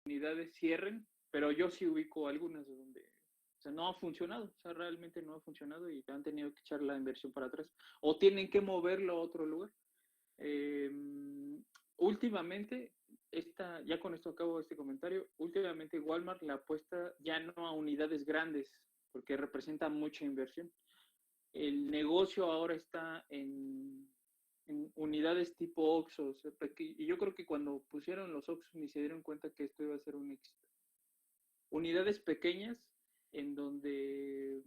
unidades cierren, pero yo sí ubico algunas donde, o sea, no ha funcionado, o sea, realmente no ha funcionado y han tenido que echar la inversión para atrás o tienen que moverlo a otro lugar. Eh, últimamente, ya con esto acabo este comentario, últimamente Walmart le apuesta ya no a unidades grandes, porque representa mucha inversión. El negocio ahora está en unidades tipo Oxxo, o sea, y yo creo que cuando pusieron los Oxxos ni se dieron cuenta que esto iba a ser un éxito. Unidades pequeñas en donde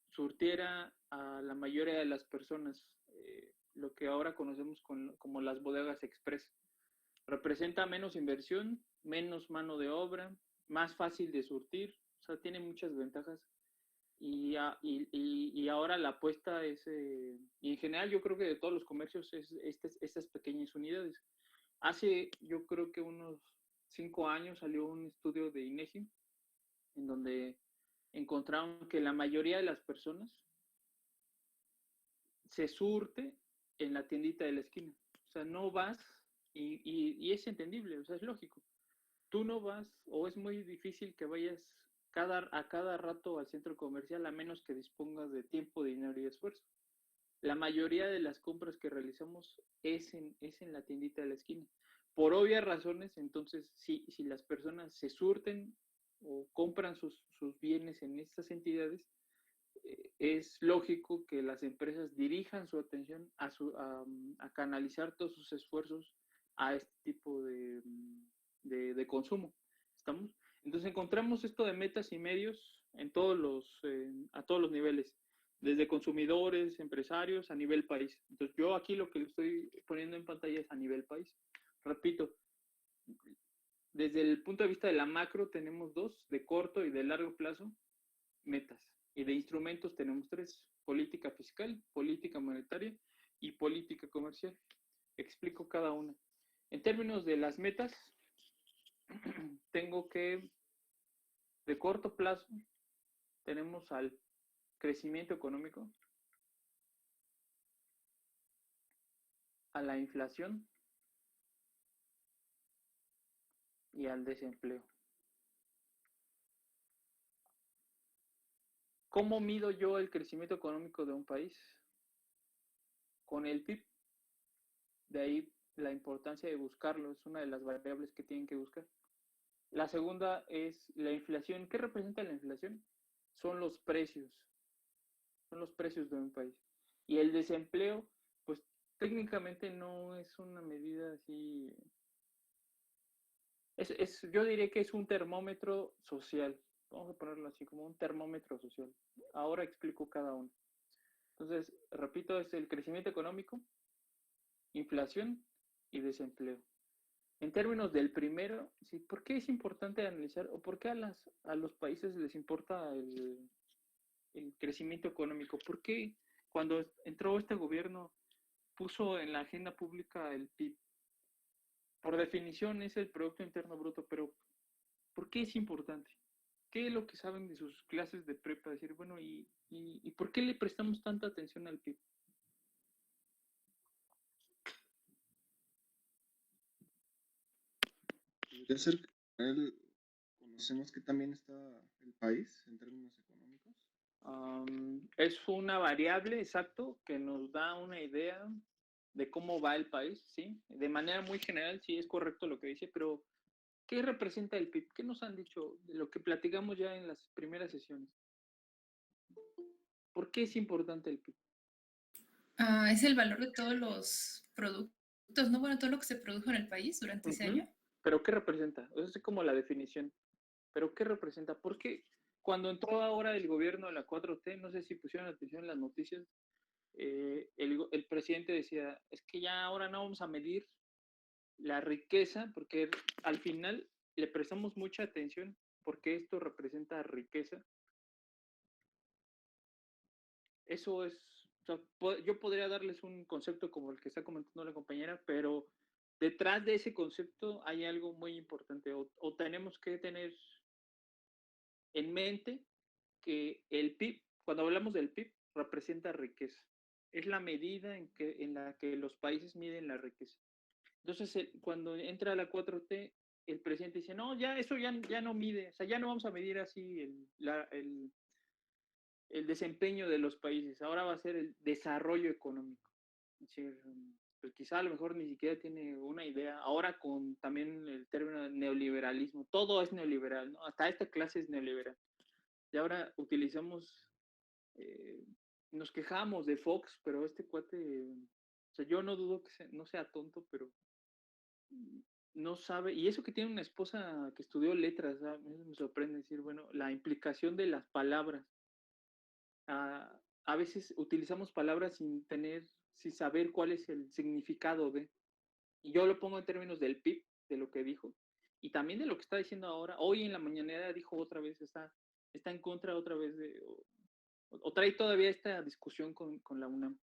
surtiera a la mayoría de las personas, lo que ahora conocemos como las bodegas express. Representa menos inversión, menos mano de obra, más fácil de surtir, o sea, tiene muchas ventajas. Y ahora la apuesta es, y en general yo creo que de todos los comercios, es estas pequeñas unidades. Hace, yo creo que unos 5 años salió un estudio de INEGI en donde encontraron que la mayoría de las personas se surte en la tiendita de la esquina. O sea, no vas, y es entendible, o sea, es lógico. Tú no vas, o es muy difícil que vayas a cada rato al centro comercial, a menos que dispongas de tiempo, dinero y esfuerzo. La mayoría de las compras que realizamos es en la tiendita de la esquina. Por obvias razones, entonces, si las personas se surten o compran sus bienes en estas entidades, es lógico que las empresas dirijan su atención a canalizar todos sus esfuerzos a este tipo de consumo. ¿Estamos? Entonces encontramos esto de metas y medios a todos los niveles, desde consumidores, empresarios, a nivel país. Entonces yo aquí lo que le estoy poniendo en pantalla es a nivel país. Repito, desde el punto de vista de la macro tenemos dos, de corto y de largo plazo, metas. Y de instrumentos tenemos tres: política fiscal, política monetaria y política comercial. Explico cada una. En términos de las metas, tengo que, de corto plazo, tenemos al crecimiento económico, a la inflación y al desempleo. ¿Cómo mido yo el crecimiento económico de un país? Con el PIB. De ahí la importancia de buscarlo, es una de las variables que tienen que buscar. La segunda es la inflación. ¿Qué representa la inflación? Son los precios, son los precios de un país. Y el desempleo, pues técnicamente no es una medida así. Yo diría que es un termómetro social. Vamos a ponerlo así, como un termómetro social. Ahora explico cada uno. Entonces, repito, es el crecimiento económico, inflación y desempleo. En términos del primero, ¿sí? ¿Por qué es importante analizar o por qué a los países les importa el crecimiento económico? ¿Por qué cuando entró este gobierno puso en la agenda pública el PIB? Por definición es el Producto Interno Bruto, pero ¿por qué es importante? ¿Qué es lo que saben de sus clases de prepa? Decir, bueno, ¿y por qué le prestamos tanta atención al PIB? Podría ser que conocemos que también está el país en términos económicos. Es una variable, exacto, que nos da una idea de cómo va el país, ¿sí? De manera muy general, sí es correcto lo que dice, pero ¿qué representa el PIB? ¿Qué nos han dicho de lo que platicamos ya en las primeras sesiones? ¿Por qué es importante el PIB? Es el valor de todos los productos, ¿no? Bueno, todo lo que se produjo en el país durante ese año. ¿Pero qué representa? Esa es como la definición. ¿Pero qué representa? Porque cuando entró ahora el gobierno de la 4T, no sé si pusieron atención en las noticias, el presidente decía, es que ya ahora no vamos a medir la riqueza, porque al final le prestamos mucha atención porque esto representa riqueza. Eso es, o sea, yo podría darles un concepto como el que está comentando la compañera, pero detrás de ese concepto hay algo muy importante, o tenemos que tener en mente que el PIB, cuando hablamos del PIB, representa riqueza. Es la medida en la que los países miden la riqueza. Entonces, cuando entra la 4T, el presidente dice, no, ya eso ya no mide, o sea, ya no vamos a medir así el desempeño de los países, ahora va a ser el desarrollo económico. Es decir, pues quizá a lo mejor ni siquiera tiene una idea. Ahora con también el término de neoliberalismo, todo es neoliberal, ¿no? Hasta esta clase es neoliberal. Y ahora utilizamos, eh, nos quejamos de Fox, pero este cuate, o sea, yo no dudo que no sea tonto, pero no sabe, y eso que tiene una esposa que estudió letras, ¿sabes? Me sorprende decir, bueno, la implicación de las palabras. A veces utilizamos palabras sin saber cuál es el significado de, y yo lo pongo en términos del PIB, de lo que dijo, y también de lo que está diciendo ahora. Hoy en la mañanera dijo otra vez, está en contra otra vez o trae todavía esta discusión con la UNAM.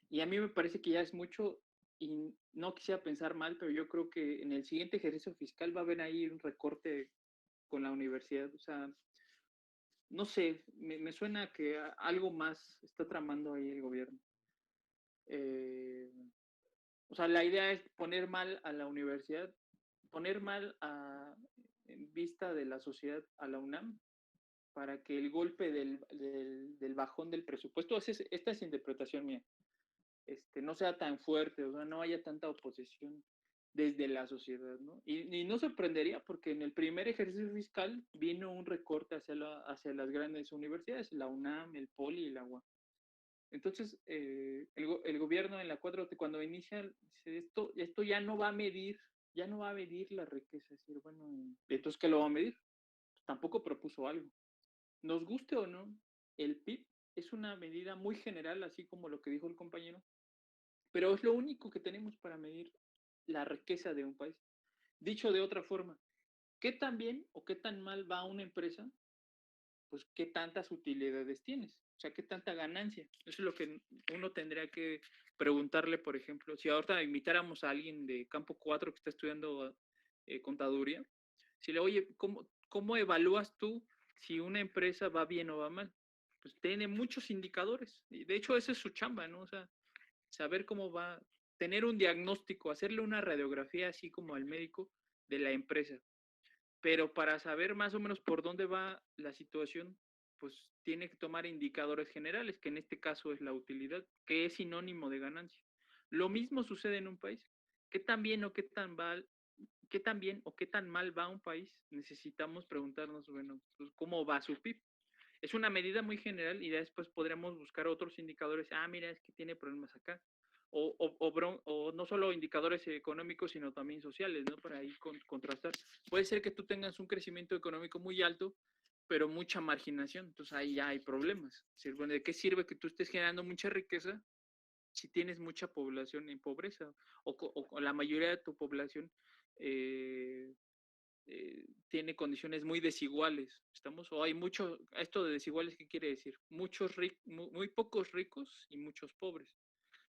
Y a mí me parece que ya es mucho, y no quisiera pensar mal, pero yo creo que en el siguiente ejercicio fiscal va a haber ahí un recorte con la universidad. O sea, no sé, me suena que algo más está tramando ahí el gobierno. Eh, o sea, la idea es poner mal a la universidad, poner mal en vista de la sociedad a la UNAM para que el golpe del bajón del presupuesto, esta es interpretación mía, no sea tan fuerte, o sea, no haya tanta oposición desde la sociedad, ¿no? Y no sorprendería porque en el primer ejercicio fiscal vino un recorte hacia las grandes universidades, la UNAM, el POLI y la UAM. Entonces, el gobierno en la 4T cuando inicia, dice, esto ya no va a medir la riqueza. Es decir, bueno, entonces, ¿qué lo va a medir? Tampoco propuso algo. Nos guste o no, el PIB es una medida muy general, así como lo que dijo el compañero, pero es lo único que tenemos para medir la riqueza de un país. Dicho de otra forma, ¿qué tan bien o qué tan mal va una empresa? Pues qué tantas utilidades tienes, o sea, qué tanta ganancia. Eso es lo que uno tendría que preguntarle, por ejemplo, si ahorita invitáramos a alguien de campo 4 que está estudiando contaduría, si le, oye, ¿cómo evalúas tú si una empresa va bien o va mal? Pues tiene muchos indicadores, y de hecho esa es su chamba, ¿no? O sea, saber cómo va, tener un diagnóstico, hacerle una radiografía así como al médico de la empresa. Pero para saber más o menos por dónde va la situación, pues tiene que tomar indicadores generales, que en este caso es la utilidad, que es sinónimo de ganancia. Lo mismo sucede en un país. ¿Qué tan bien o qué tan bien o qué tan mal va un país? Necesitamos preguntarnos, bueno, pues, ¿cómo va su PIB? Es una medida muy general y después podremos buscar otros indicadores. Ah, mira, es que tiene problemas acá. O no solo indicadores económicos, sino también sociales, ¿no? Para ahí contrastar. Puede ser que tú tengas un crecimiento económico muy alto, pero mucha marginación. Entonces ahí ya hay problemas. Es decir, bueno, ¿de qué sirve que tú estés generando mucha riqueza si tienes mucha población en pobreza? O la mayoría de tu población tiene condiciones muy desiguales. O hay mucho, esto de desiguales, ¿qué quiere decir? Muy pocos ricos y muchos pobres.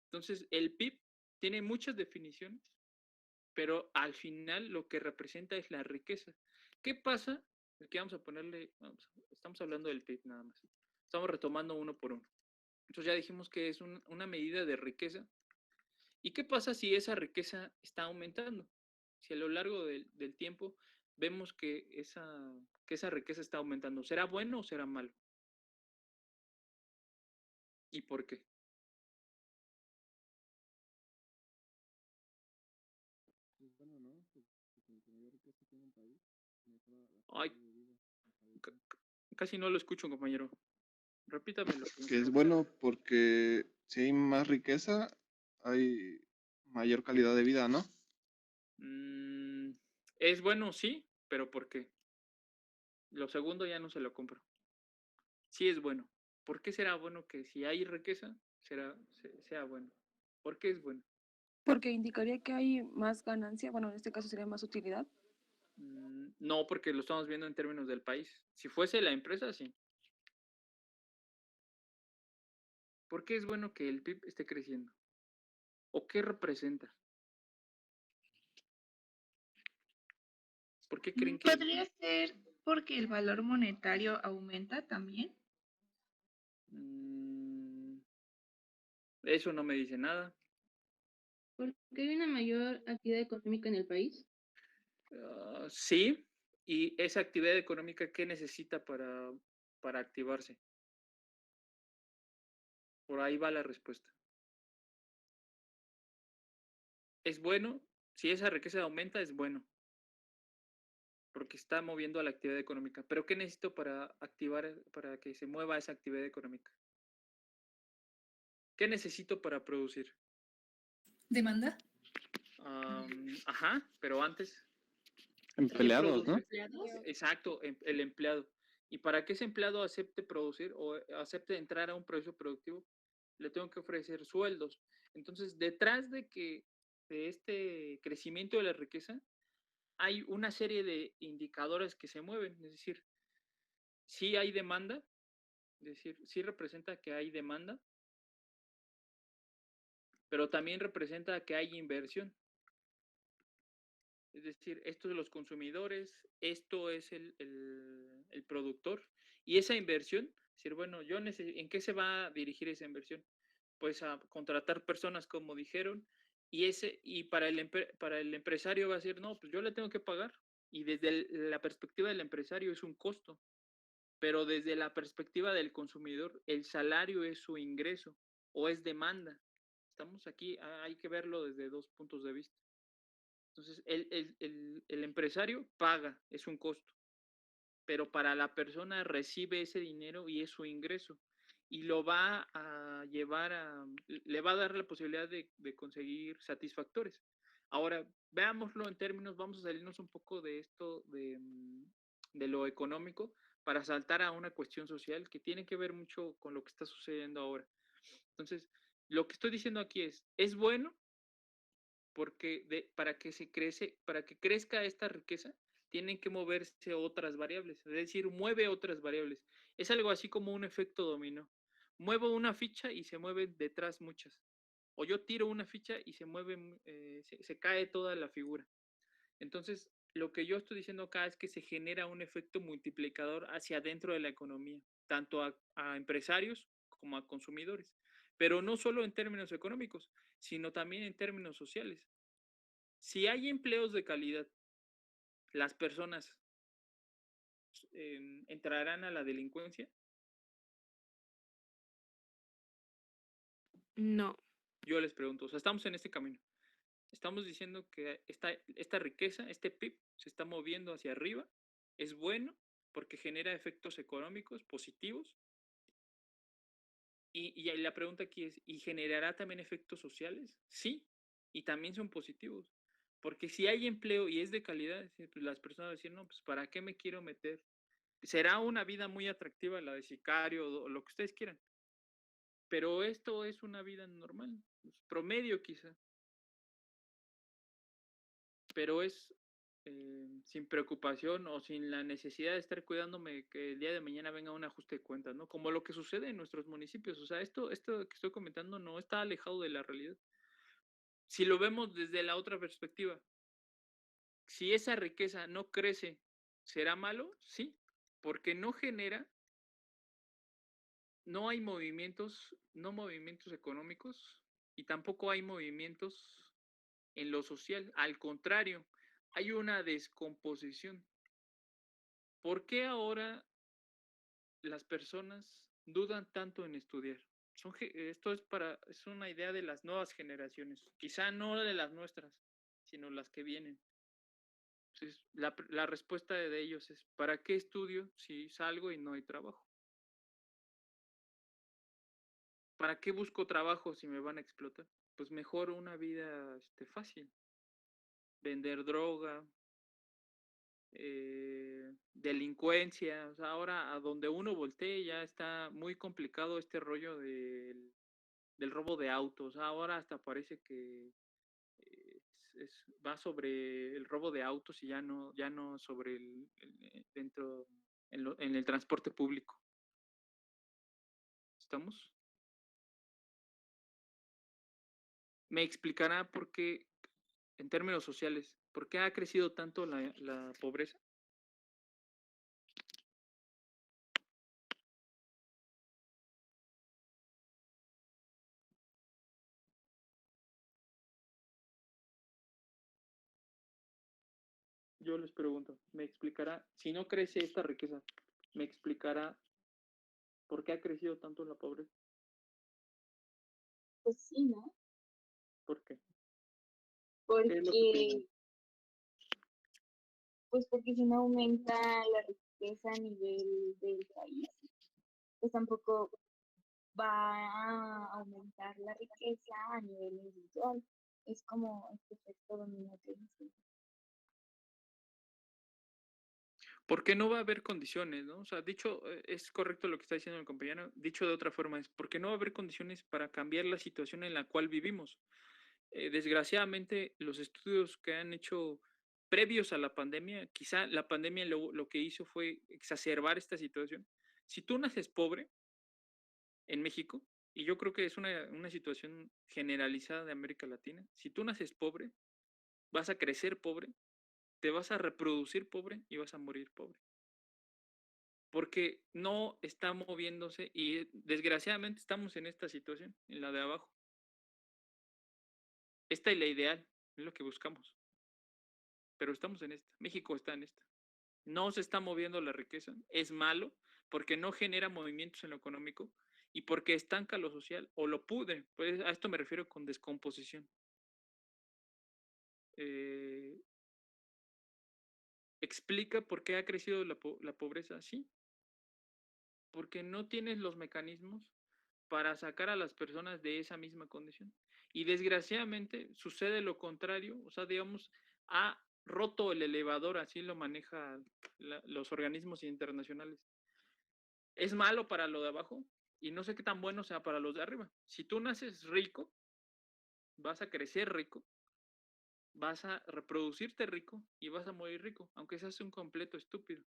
Entonces, el PIB tiene muchas definiciones, pero al final lo que representa es la riqueza. ¿Qué pasa? Aquí vamos a ponerle, estamos hablando del PIB nada más. Estamos retomando uno por uno. Entonces ya dijimos que es una medida de riqueza. ¿Y qué pasa si esa riqueza está aumentando? Si a lo largo del tiempo vemos que esa riqueza está aumentando, ¿será bueno o será malo? ¿Y por qué? Pues bueno, ¿no? Pues entre mayor riqueza tiene un país, mejora la Ay, calidad de vida de los habitantes. casi no lo escucho, compañero. Repítamelo. Que es bueno porque si hay más riqueza, hay mayor calidad de vida, ¿no? Mm, es bueno, sí, pero ¿por qué? Lo segundo ya no se lo compro. Sí es bueno. ¿Por qué será bueno que si hay riqueza sea bueno? ¿Por qué es bueno? Porque indicaría que hay más ganancia, bueno, en este caso sería más utilidad. No, porque lo estamos viendo en términos del país. Si fuese la empresa, sí. ¿Por qué es bueno que el PIB esté creciendo? ¿O qué representa? ¿Por qué creen que Podría ser porque el valor monetario aumenta también. mm, eso no me dice nada? Porque hay una mayor actividad económica en el país. Sí, y esa actividad económica, ¿qué necesita para activarse? Por ahí va la respuesta. Es bueno, si esa riqueza aumenta, es bueno, porque está moviendo a la actividad económica. Pero ¿qué necesito para activar, para que se mueva esa actividad económica? ¿Qué necesito para producir? ¿Demanda? Ajá, pero antes, ¿quién Empleados, ¿no? produce? Exacto, el empleado. Y para que ese empleado acepte producir o acepte entrar a un proceso productivo, le tengo que ofrecer sueldos. Entonces, detrás de este crecimiento de la riqueza, hay una serie de indicadores que se mueven. Es decir, sí hay demanda, es decir, sí representa que hay demanda, pero también representa que hay inversión. Es decir, esto es los consumidores, esto es el productor. Y esa inversión, es decir, bueno, ¿en qué se va a dirigir esa inversión? Pues a contratar personas, como dijeron, y para el empresario va a decir, no, pues yo le tengo que pagar. Y desde la perspectiva del empresario es un costo, pero desde la perspectiva del consumidor, el salario es su ingreso o es demanda. Estamos aquí, hay que verlo desde dos puntos de vista. Entonces, el empresario paga, es un costo, pero para la persona recibe ese dinero y es su ingreso. Y lo va a llevar le va a dar la posibilidad de conseguir satisfactores. Ahora, veámoslo en términos, vamos a salirnos un poco de esto de lo económico para saltar a una cuestión social que tiene que ver mucho con lo que está sucediendo ahora. Entonces, lo que estoy diciendo aquí es bueno porque para que crezca esta riqueza, tienen que moverse otras variables, es decir, mueve otras variables. Es algo así como un efecto dominó. Muevo una ficha y se mueven detrás muchas. O yo tiro una ficha y se mueve, se cae toda la figura. Entonces, lo que yo estoy diciendo acá es que se genera un efecto multiplicador hacia adentro de la economía, tanto a empresarios como a consumidores, pero no solo en términos económicos, sino también en términos sociales. Si hay empleos de calidad, las personas entrarán a la delincuencia. No, Yo les pregunto, o sea, estamos en este camino. Estamos diciendo que esta riqueza, este PIB, se está moviendo hacia arriba. Es bueno porque genera efectos económicos positivos. Y la pregunta aquí es, ¿y generará también efectos sociales? Sí, y también son positivos. Porque si hay empleo y es de calidad, pues las personas van a decir, no, pues ¿para qué me quiero meter? Será una vida muy atractiva la de sicario o lo que ustedes quieran, pero esto es una vida normal, pues, promedio quizá, pero es sin preocupación o sin la necesidad de estar cuidándome que el día de mañana venga un ajuste de cuentas, ¿no? Como lo que sucede en nuestros municipios, o sea, esto que estoy comentando no está alejado de la realidad. Si lo vemos desde la otra perspectiva, si esa riqueza no crece, ¿será malo? Sí, porque no genera, no hay movimientos, no movimientos económicos y tampoco hay movimientos en lo social. Al contrario, hay una descomposición. ¿Por qué ahora las personas dudan tanto en estudiar? Esto es una idea de las nuevas generaciones, quizá no de las nuestras, sino las que vienen. Entonces, la respuesta de ellos es, ¿para qué estudio si salgo y no hay trabajo? ¿Para qué busco trabajo si me van a explotar? Pues mejor una vida fácil, vender droga, delincuencia. O sea, ahora a donde uno voltee ya está muy complicado este rollo del robo de autos. Ahora hasta parece que va sobre el robo de autos y ya no sobre dentro en el transporte público. ¿Estamos? ¿Me explicará por qué, en términos sociales, por qué ha crecido tanto la pobreza? yo les pregunto, ¿me explicará, si no crece esta riqueza, me explicará por qué ha crecido tanto la pobreza? Pues sí, ¿no? ¿Por qué? ¿Qué es lo que piensan? Porque, pues porque si no aumenta la riqueza a nivel del país, pues tampoco va a aumentar la riqueza a nivel individual. Es como este efecto dominó que dice. Porque no va a haber condiciones, ¿no? O sea, dicho, es correcto lo que está diciendo el compañero, dicho de otra forma es, porque no va a haber condiciones para cambiar la situación en la cual vivimos. Desgraciadamente, los estudios que han hecho previos a la pandemia, quizá la pandemia lo que hizo fue exacerbar esta situación. Si tú naces pobre en México, y yo creo que es una situación generalizada de América Latina, si tú naces pobre, vas a crecer pobre, te vas a reproducir pobre y vas a morir pobre. Porque no está moviéndose y desgraciadamente estamos en esta situación, en la de abajo. Esta es la ideal, es lo que buscamos, pero estamos en esta. México está en esta. No se está moviendo la riqueza, es malo porque no genera movimientos en lo económico y porque estanca lo social o lo pudre. Pues a esto me refiero con descomposición. Eh, ¿Explica por qué ha crecido la pobreza? Sí, porque no tienes los mecanismos para sacar a las personas de esa misma condición. Y desgraciadamente sucede lo contrario, o sea, digamos, ha roto el elevador, así lo manejan los organismos internacionales. Es malo para lo de abajo y no sé qué tan bueno sea para los de arriba. Si tú naces rico, vas a crecer rico, vas a reproducirte rico y vas a morir rico, aunque seas un completo estúpido.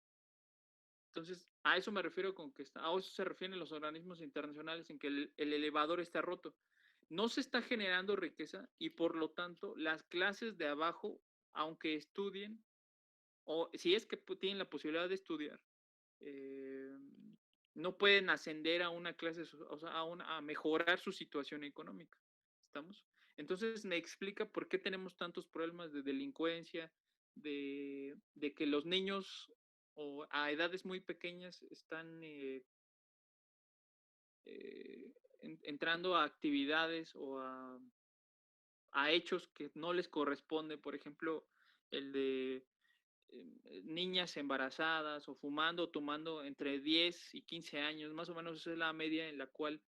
Entonces, a eso me refiero con que a eso se refieren los organismos internacionales en que el elevador está roto. No se está generando riqueza y por lo tanto las clases de abajo, aunque estudien, o si es que tienen la posibilidad de estudiar, eh, no pueden ascender a una clase, o sea, a mejorar su situación económica. ¿Estamos? Entonces me explica por qué tenemos tantos problemas de delincuencia, de que los niños o a edades muy pequeñas están entrando a actividades o a hechos que no les corresponde, por ejemplo, el de niñas embarazadas o fumando o tomando entre 10 y 15 años, más o menos esa es la media en la cual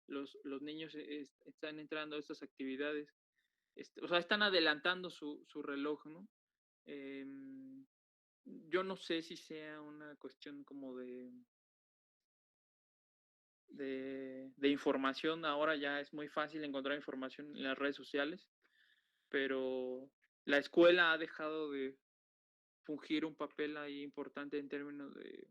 los niños están entrando a estas actividades. O sea, están adelantando su reloj, ¿no? Yo no sé si sea una cuestión como de información. Ahora ya es muy fácil encontrar información en las redes sociales, pero la escuela ha dejado de fungir un papel ahí importante en términos de,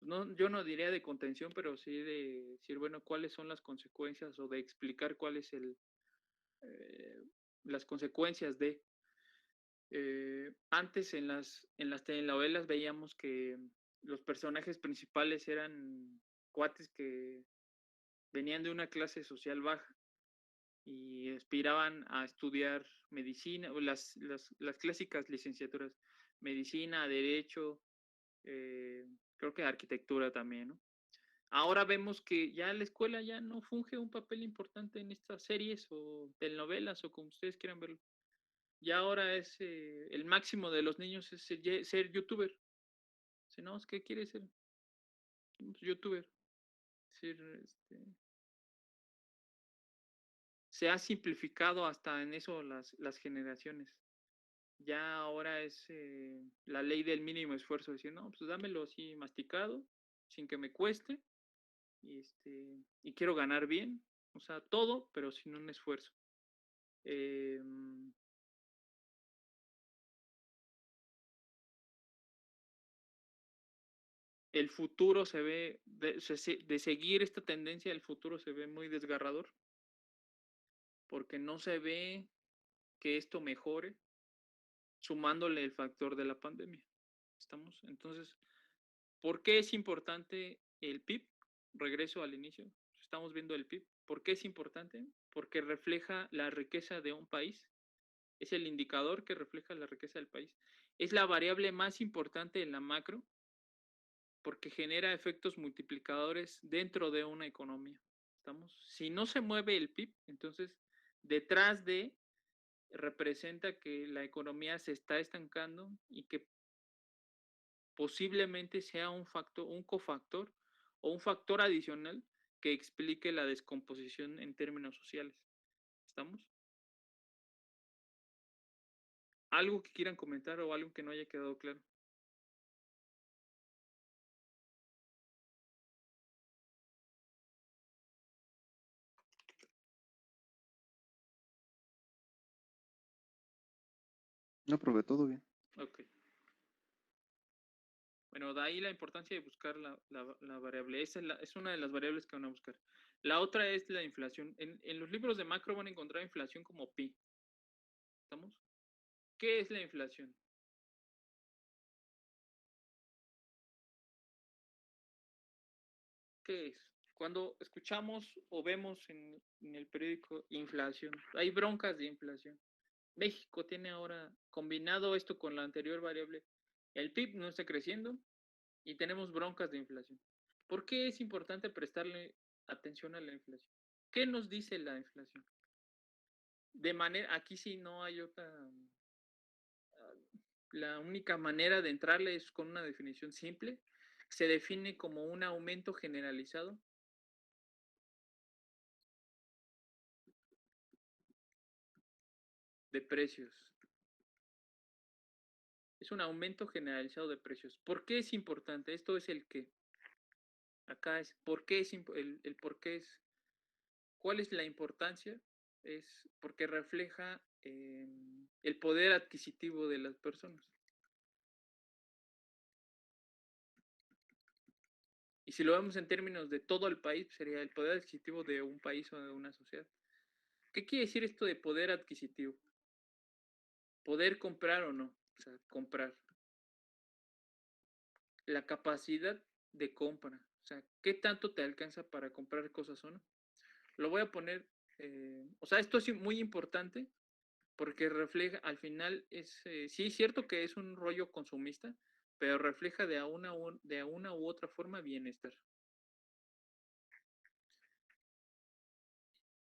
no, yo no diría de contención, pero sí de decir, bueno, cuáles son las consecuencias o de explicar cuál es eh, las consecuencias de. Antes en las telenovelas veíamos que los personajes principales eran cuates que venían de una clase social baja y aspiraban a estudiar medicina, o las clásicas licenciaturas, medicina, derecho, creo que arquitectura también, ¿no? Ahora vemos que ya la escuela ya no funge un papel importante en estas series o telenovelas o como ustedes quieran verlo. Ya ahora es el máximo de los niños es ser youtuber. Si no, ¿qué quiere ser? Youtuber. Ser, se ha simplificado hasta en eso las generaciones. Ya ahora es la ley del mínimo esfuerzo, decir, no, pues dámelo así masticado, sin que me cueste, y quiero ganar bien, o sea, todo, pero sin un esfuerzo. Eh, el futuro se ve, de seguir esta tendencia, el futuro se ve muy desgarrador, porque no se ve que esto mejore sumándole el factor de la pandemia. ¿Estamos? Entonces, ¿por qué es importante el PIB? Regreso al inicio. Estamos viendo el PIB. ¿Por qué es importante? Porque refleja la riqueza de un país. Es el indicador que refleja la riqueza del país. Es la variable más importante en la macro porque genera efectos multiplicadores dentro de una economía. ¿Estamos? Si no se mueve el PIB, entonces detrás de representa que la economía se está estancando y que posiblemente sea un factor, un cofactor o un factor adicional que explique la descomposición en términos sociales. ¿Estamos? ¿Algo que quieran comentar o algo que no haya quedado claro? No, probé todo bien. Ok. Bueno, de ahí la importancia de buscar la variable. Esa es una de las variables que van a buscar. La otra es la inflación. En los libros de macro van a encontrar inflación como pi. ¿Estamos? ¿Qué es la inflación? ¿Qué es? Cuando escuchamos o vemos en el periódico inflación, hay broncas de inflación. México tiene ahora combinado esto con la anterior variable. El PIB no está creciendo y tenemos broncas de inflación. ¿Por qué es importante prestarle atención a la inflación? ¿Qué nos dice la inflación? De manera, aquí sí no hay otra, la única manera de entrarle es con una definición simple. Se define como un aumento generalizado de precios. Es un aumento generalizado de precios. ¿Por qué es importante? Esto es el qué. Acá es por qué es el por qué es. ¿Cuál es la importancia? Es porque refleja el poder adquisitivo de las personas. Y si lo vemos en términos de todo el país, sería el poder adquisitivo de un país o de una sociedad. ¿Qué quiere decir esto de poder adquisitivo? Poder comprar o no. O sea, comprar. La capacidad de compra. O sea, ¿qué tanto te alcanza para comprar cosas o no? Lo voy a poner, o sea, esto es muy importante porque refleja, al final, sí es cierto que es un rollo consumista, pero refleja de una u otra forma bienestar.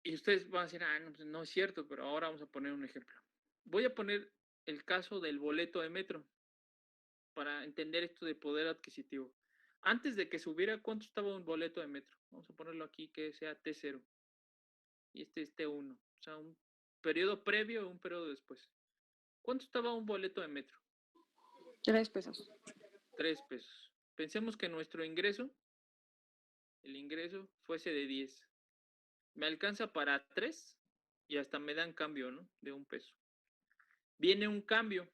Y ustedes van a decir, no, pues no es cierto, pero ahora vamos a poner un ejemplo. Voy a poner el caso del boleto de metro para entender esto de poder adquisitivo. Antes de que subiera, ¿cuánto estaba un boleto de metro? Vamos a ponerlo aquí que sea T0 y este es T1. O sea, un periodo previo y un periodo después. ¿Cuánto estaba un boleto de metro? 3 pesos. 3 pesos. Pensemos que nuestro ingreso, el ingreso fuese de 10. Me alcanza para 3 y hasta me dan cambio, ¿no? De 1 peso. Viene un cambio.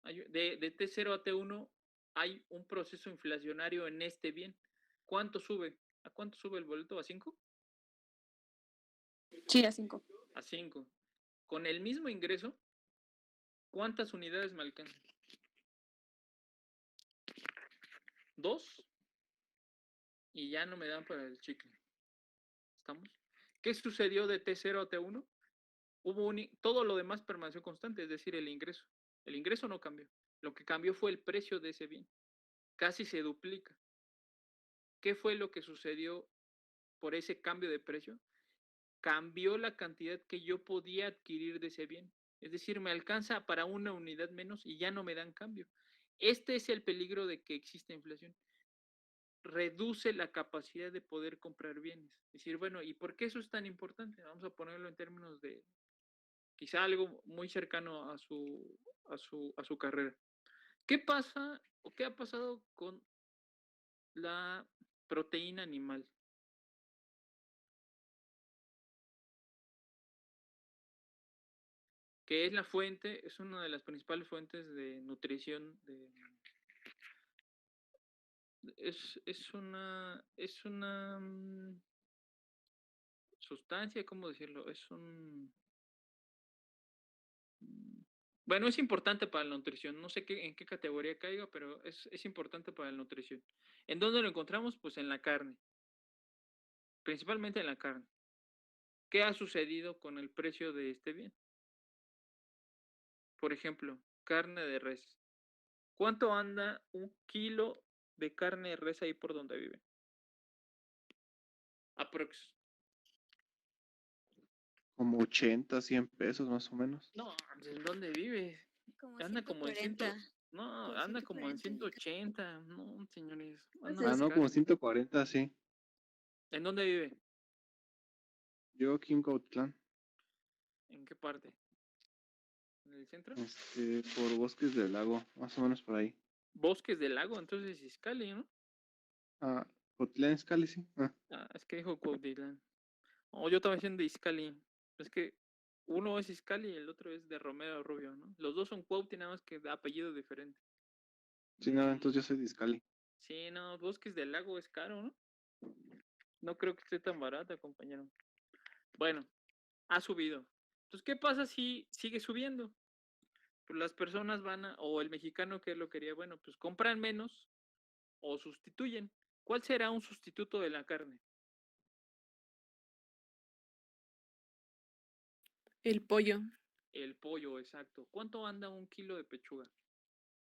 De T0 a T1 hay un proceso inflacionario en este bien. ¿Cuánto sube? ¿A cuánto sube el boleto? ¿A 5? Sí, a 5. A 5. Con el mismo ingreso, ¿cuántas unidades me alcanzan? 2 y ya no me dan para el chicle. ¿Estamos? ¿Qué sucedió de T0 a T1? Todo lo demás permaneció constante, es decir, el ingreso. El ingreso no cambió. Lo que cambió fue el precio de ese bien. Casi se duplica. ¿Qué fue lo que sucedió por ese cambio de precio? Cambió la cantidad que yo podía adquirir de ese bien. Es decir, me alcanza para una unidad menos y ya no me dan cambio. Este es el peligro de que exista inflación. Reduce la capacidad de poder comprar bienes. Es decir, bueno, ¿y por qué eso es tan importante? Vamos a ponerlo en términos de quizá algo muy cercano a su carrera. ¿Qué pasa o qué ha pasado con la proteína animal? Que es la fuente, es una de las principales fuentes de nutrición es una sustancia, ¿cómo decirlo? Bueno, es importante para la nutrición. No sé en qué categoría caiga, pero es importante para la nutrición. ¿En dónde lo encontramos? Pues en la carne, principalmente en la carne. ¿Qué ha sucedido con el precio de este bien? Por ejemplo, carne de res. ¿Cuánto anda un kilo de carne de res ahí por donde vive? Aprox. Como 80, 100 pesos más o menos. No, ¿en dónde vive? Como Anda como en 140. No, Como anda como en 140. 180. No, señores. Pues Anda Ah, más no, como caro. 140, sí. ¿En dónde vive? Yo aquí en Cuautitlán, ¿En qué parte? ¿En el centro? por Bosques del Lago, más o menos por ahí. Bosques del Lago, entonces Izcalli, ¿no? Ah, Cuautitlán Izcalli, sí. Ah, Ah, es que dijo Cuautitlán. Oh, yo estaba diciendo Izcalli. Es que uno es Izcalli y el otro es de Romero Rubio, ¿no? Los dos son Cuauti, nada más que de apellido diferente. sí, no, entonces yo soy de Izcalli. Sí, no, Bosques del Lago es caro, ¿no? No creo que esté tan barata, compañero. Bueno, ha subido. Entonces, ¿qué pasa si sigue subiendo? Pues las personas o el mexicano que lo quería, bueno, pues compran menos o sustituyen. ¿Cuál será un sustituto de la carne? El pollo. El pollo, exacto. ¿Cuánto anda un kilo de pechuga?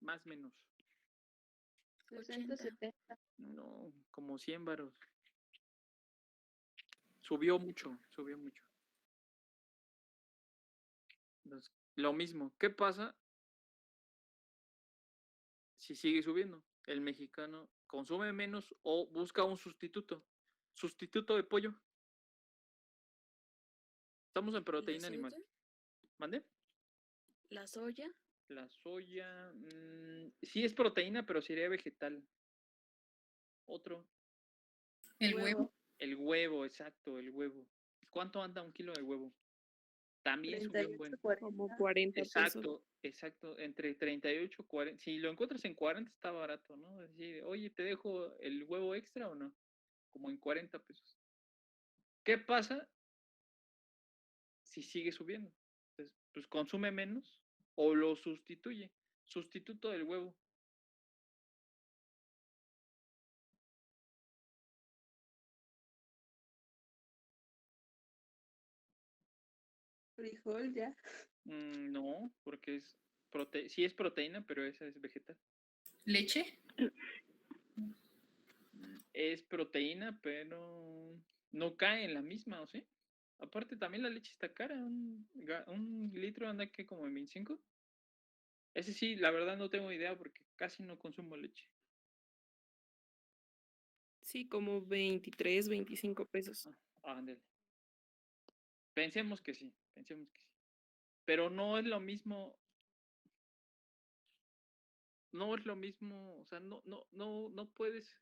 Más o menos. 60, 80. 70. No, como 100 varos. Subió mucho, subió mucho. Entonces, lo mismo. ¿Qué pasa si sigue subiendo? El mexicano consume menos o busca un sustituto. Sustituto de pollo. Estamos en ¿La proteína animal. soya? ¿Mande? ¿La soya? La soya. Sí es proteína, pero sería vegetal. Otro. El huevo. El huevo, exacto, el huevo. ¿Cuánto anda un kilo de huevo? También subió un 38, buen. 40. Como 40 pesos. Exacto, exacto. Entre 38 y 40. Si lo encuentras en 40 está barato, ¿no? Es decir, oye, ¿te dejo el huevo extra o no? Como en 40 pesos. ¿Qué pasa si sigue subiendo? Entonces, pues consume menos o lo sustituye. Sustituto del huevo. Frijol ya. No, porque sí es proteína, pero esa es vegetal. Leche. Es proteína, pero no cae en la misma, ¿o sí? Aparte, también la leche está cara. Un litro anda que como en 25. Ese sí, la verdad no tengo idea porque casi no consumo leche. Sí, como 23, 25 pesos. Ándale. Pensemos que sí, pensemos que sí. Pero no es lo mismo, no es lo mismo, o sea, no puedes,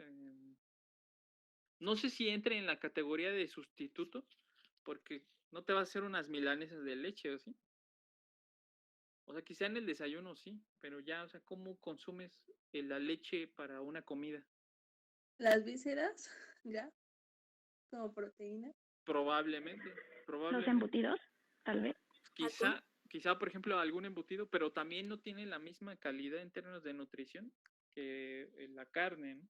no sé si entre en la categoría de sustituto, porque no te va a hacer unas milanesas de leche, ¿o sí? O sea, quizá en el desayuno sí, pero ya, o sea, ¿cómo consumes la leche para una comida? Las vísceras, ya, como proteína. Probablemente, Los probablemente. embutidos, tal vez. Quizá, por ejemplo, algún embutido, pero también no tiene la misma calidad en términos de nutrición que la carne, ¿no?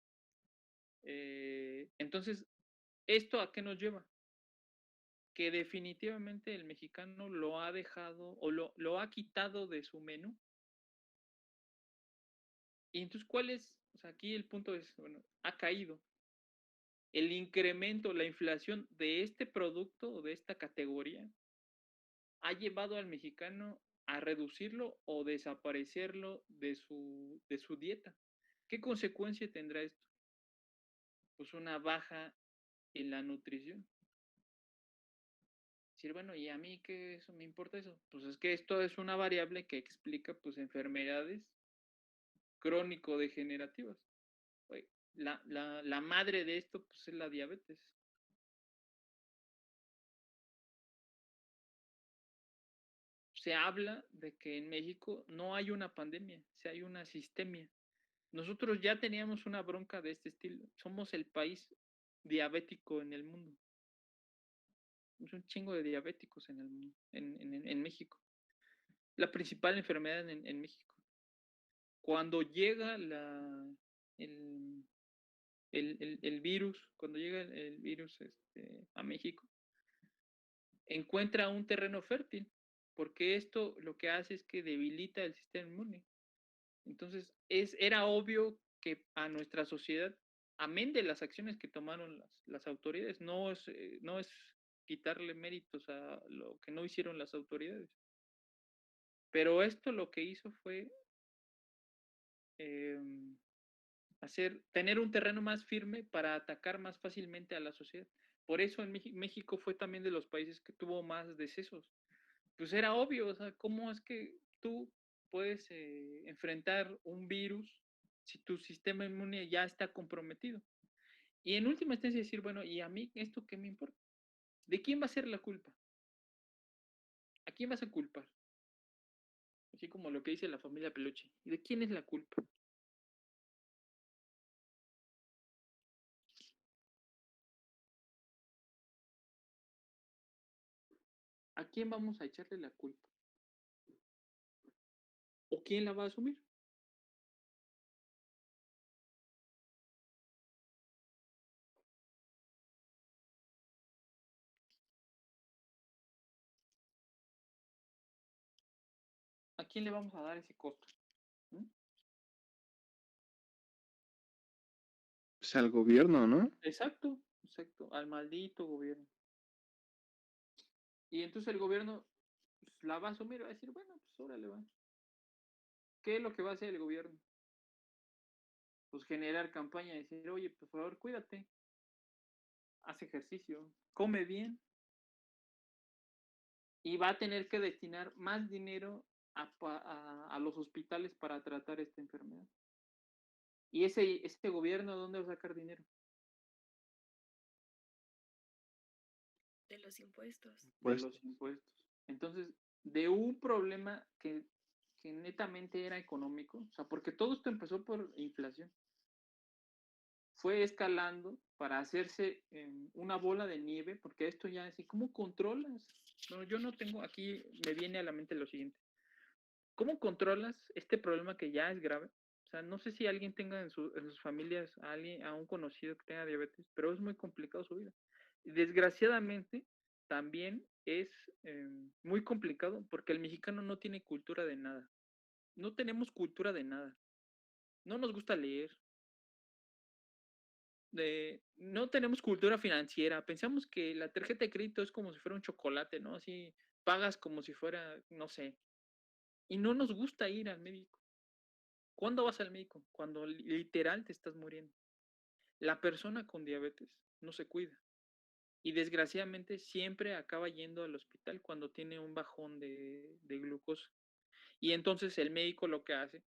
Entonces, ¿esto a qué nos lleva? Que definitivamente el mexicano lo ha dejado o lo ha quitado de su menú. Y entonces, ¿cuál es? O sea, aquí el punto es, bueno, ha caído. El incremento, la inflación de este producto o de esta categoría ha llevado al mexicano a reducirlo o desaparecerlo de su dieta. ¿Qué consecuencia tendrá esto? Pues una baja en la nutrición. Decir, bueno, ¿y a mí qué eso me importa eso? Pues es que esto es una variable que explica pues enfermedades crónico-degenerativas. La madre de esto pues es la diabetes. Se habla de que en México no hay una pandemia, si hay una sistemia. Nosotros ya teníamos una bronca de este estilo. Somos el país diabético en el mundo. Es un chingo de diabéticos en el mundo, en México. La principal enfermedad en México. Cuando llega el, el virus, cuando llega el virus a México, encuentra un terreno fértil, porque esto lo que hace es que debilita el sistema inmune. Entonces, era obvio que a nuestra sociedad, amén de las acciones que tomaron las autoridades, no es quitarle méritos a lo que no hicieron las autoridades. Pero esto lo que hizo fue em, tener un terreno más firme para atacar más fácilmente a la sociedad. Por eso en México fue también de los países que tuvo más decesos. Pues era obvio, o sea, ¿cómo es que tú puedes enfrentar un virus si tu sistema inmune ya está comprometido? Y en última instancia decir, bueno, ¿y a mí esto qué me importa? ¿De quién va a ser la culpa? ¿A quién vas a culpar? Así como lo que dice la familia Peluche. ¿Y de quién es la culpa? ¿A quién vamos a echarle la culpa? ¿O quién la va a asumir? ¿A quién le vamos a dar ese costo? ¿Mm? Pues al gobierno, ¿no? Exacto, exacto, al maldito gobierno. Y entonces el gobierno pues, la va a asumir, va a decir, bueno, pues órale va. ¿Qué es lo que va a hacer el gobierno? Pues generar campaña, decir, oye, pues, por favor, cuídate, haz ejercicio, come bien, y va a tener que destinar más dinero a los hospitales para tratar esta enfermedad. ¿Y ese gobierno dónde va a sacar dinero? De los impuestos. De Pues los impuestos. Entonces, de un problema que netamente era económico, o sea, porque todo esto empezó por inflación, fue escalando para hacerse una bola de nieve, porque esto ya es, ¿cómo controlas? No, yo no tengo, aquí me viene a la mente lo siguiente. ¿Cómo controlas este problema que ya es grave? O sea, no sé si alguien tenga en sus familias a un conocido que tenga diabetes, pero es muy complicado su vida. Y desgraciadamente, también es muy complicado porque el mexicano no tiene cultura de nada. No tenemos cultura de nada. No nos gusta leer. No tenemos cultura financiera. Pensamos que la tarjeta de crédito es como si fuera un chocolate, ¿no? Así pagas como si fuera, no sé. Y no nos gusta ir al médico. ¿Cuándo vas al médico? Cuando literal te estás muriendo. La persona con diabetes no se cuida y desgraciadamente siempre acaba yendo al hospital cuando tiene un bajón de glucosa. Y entonces el médico lo que hace,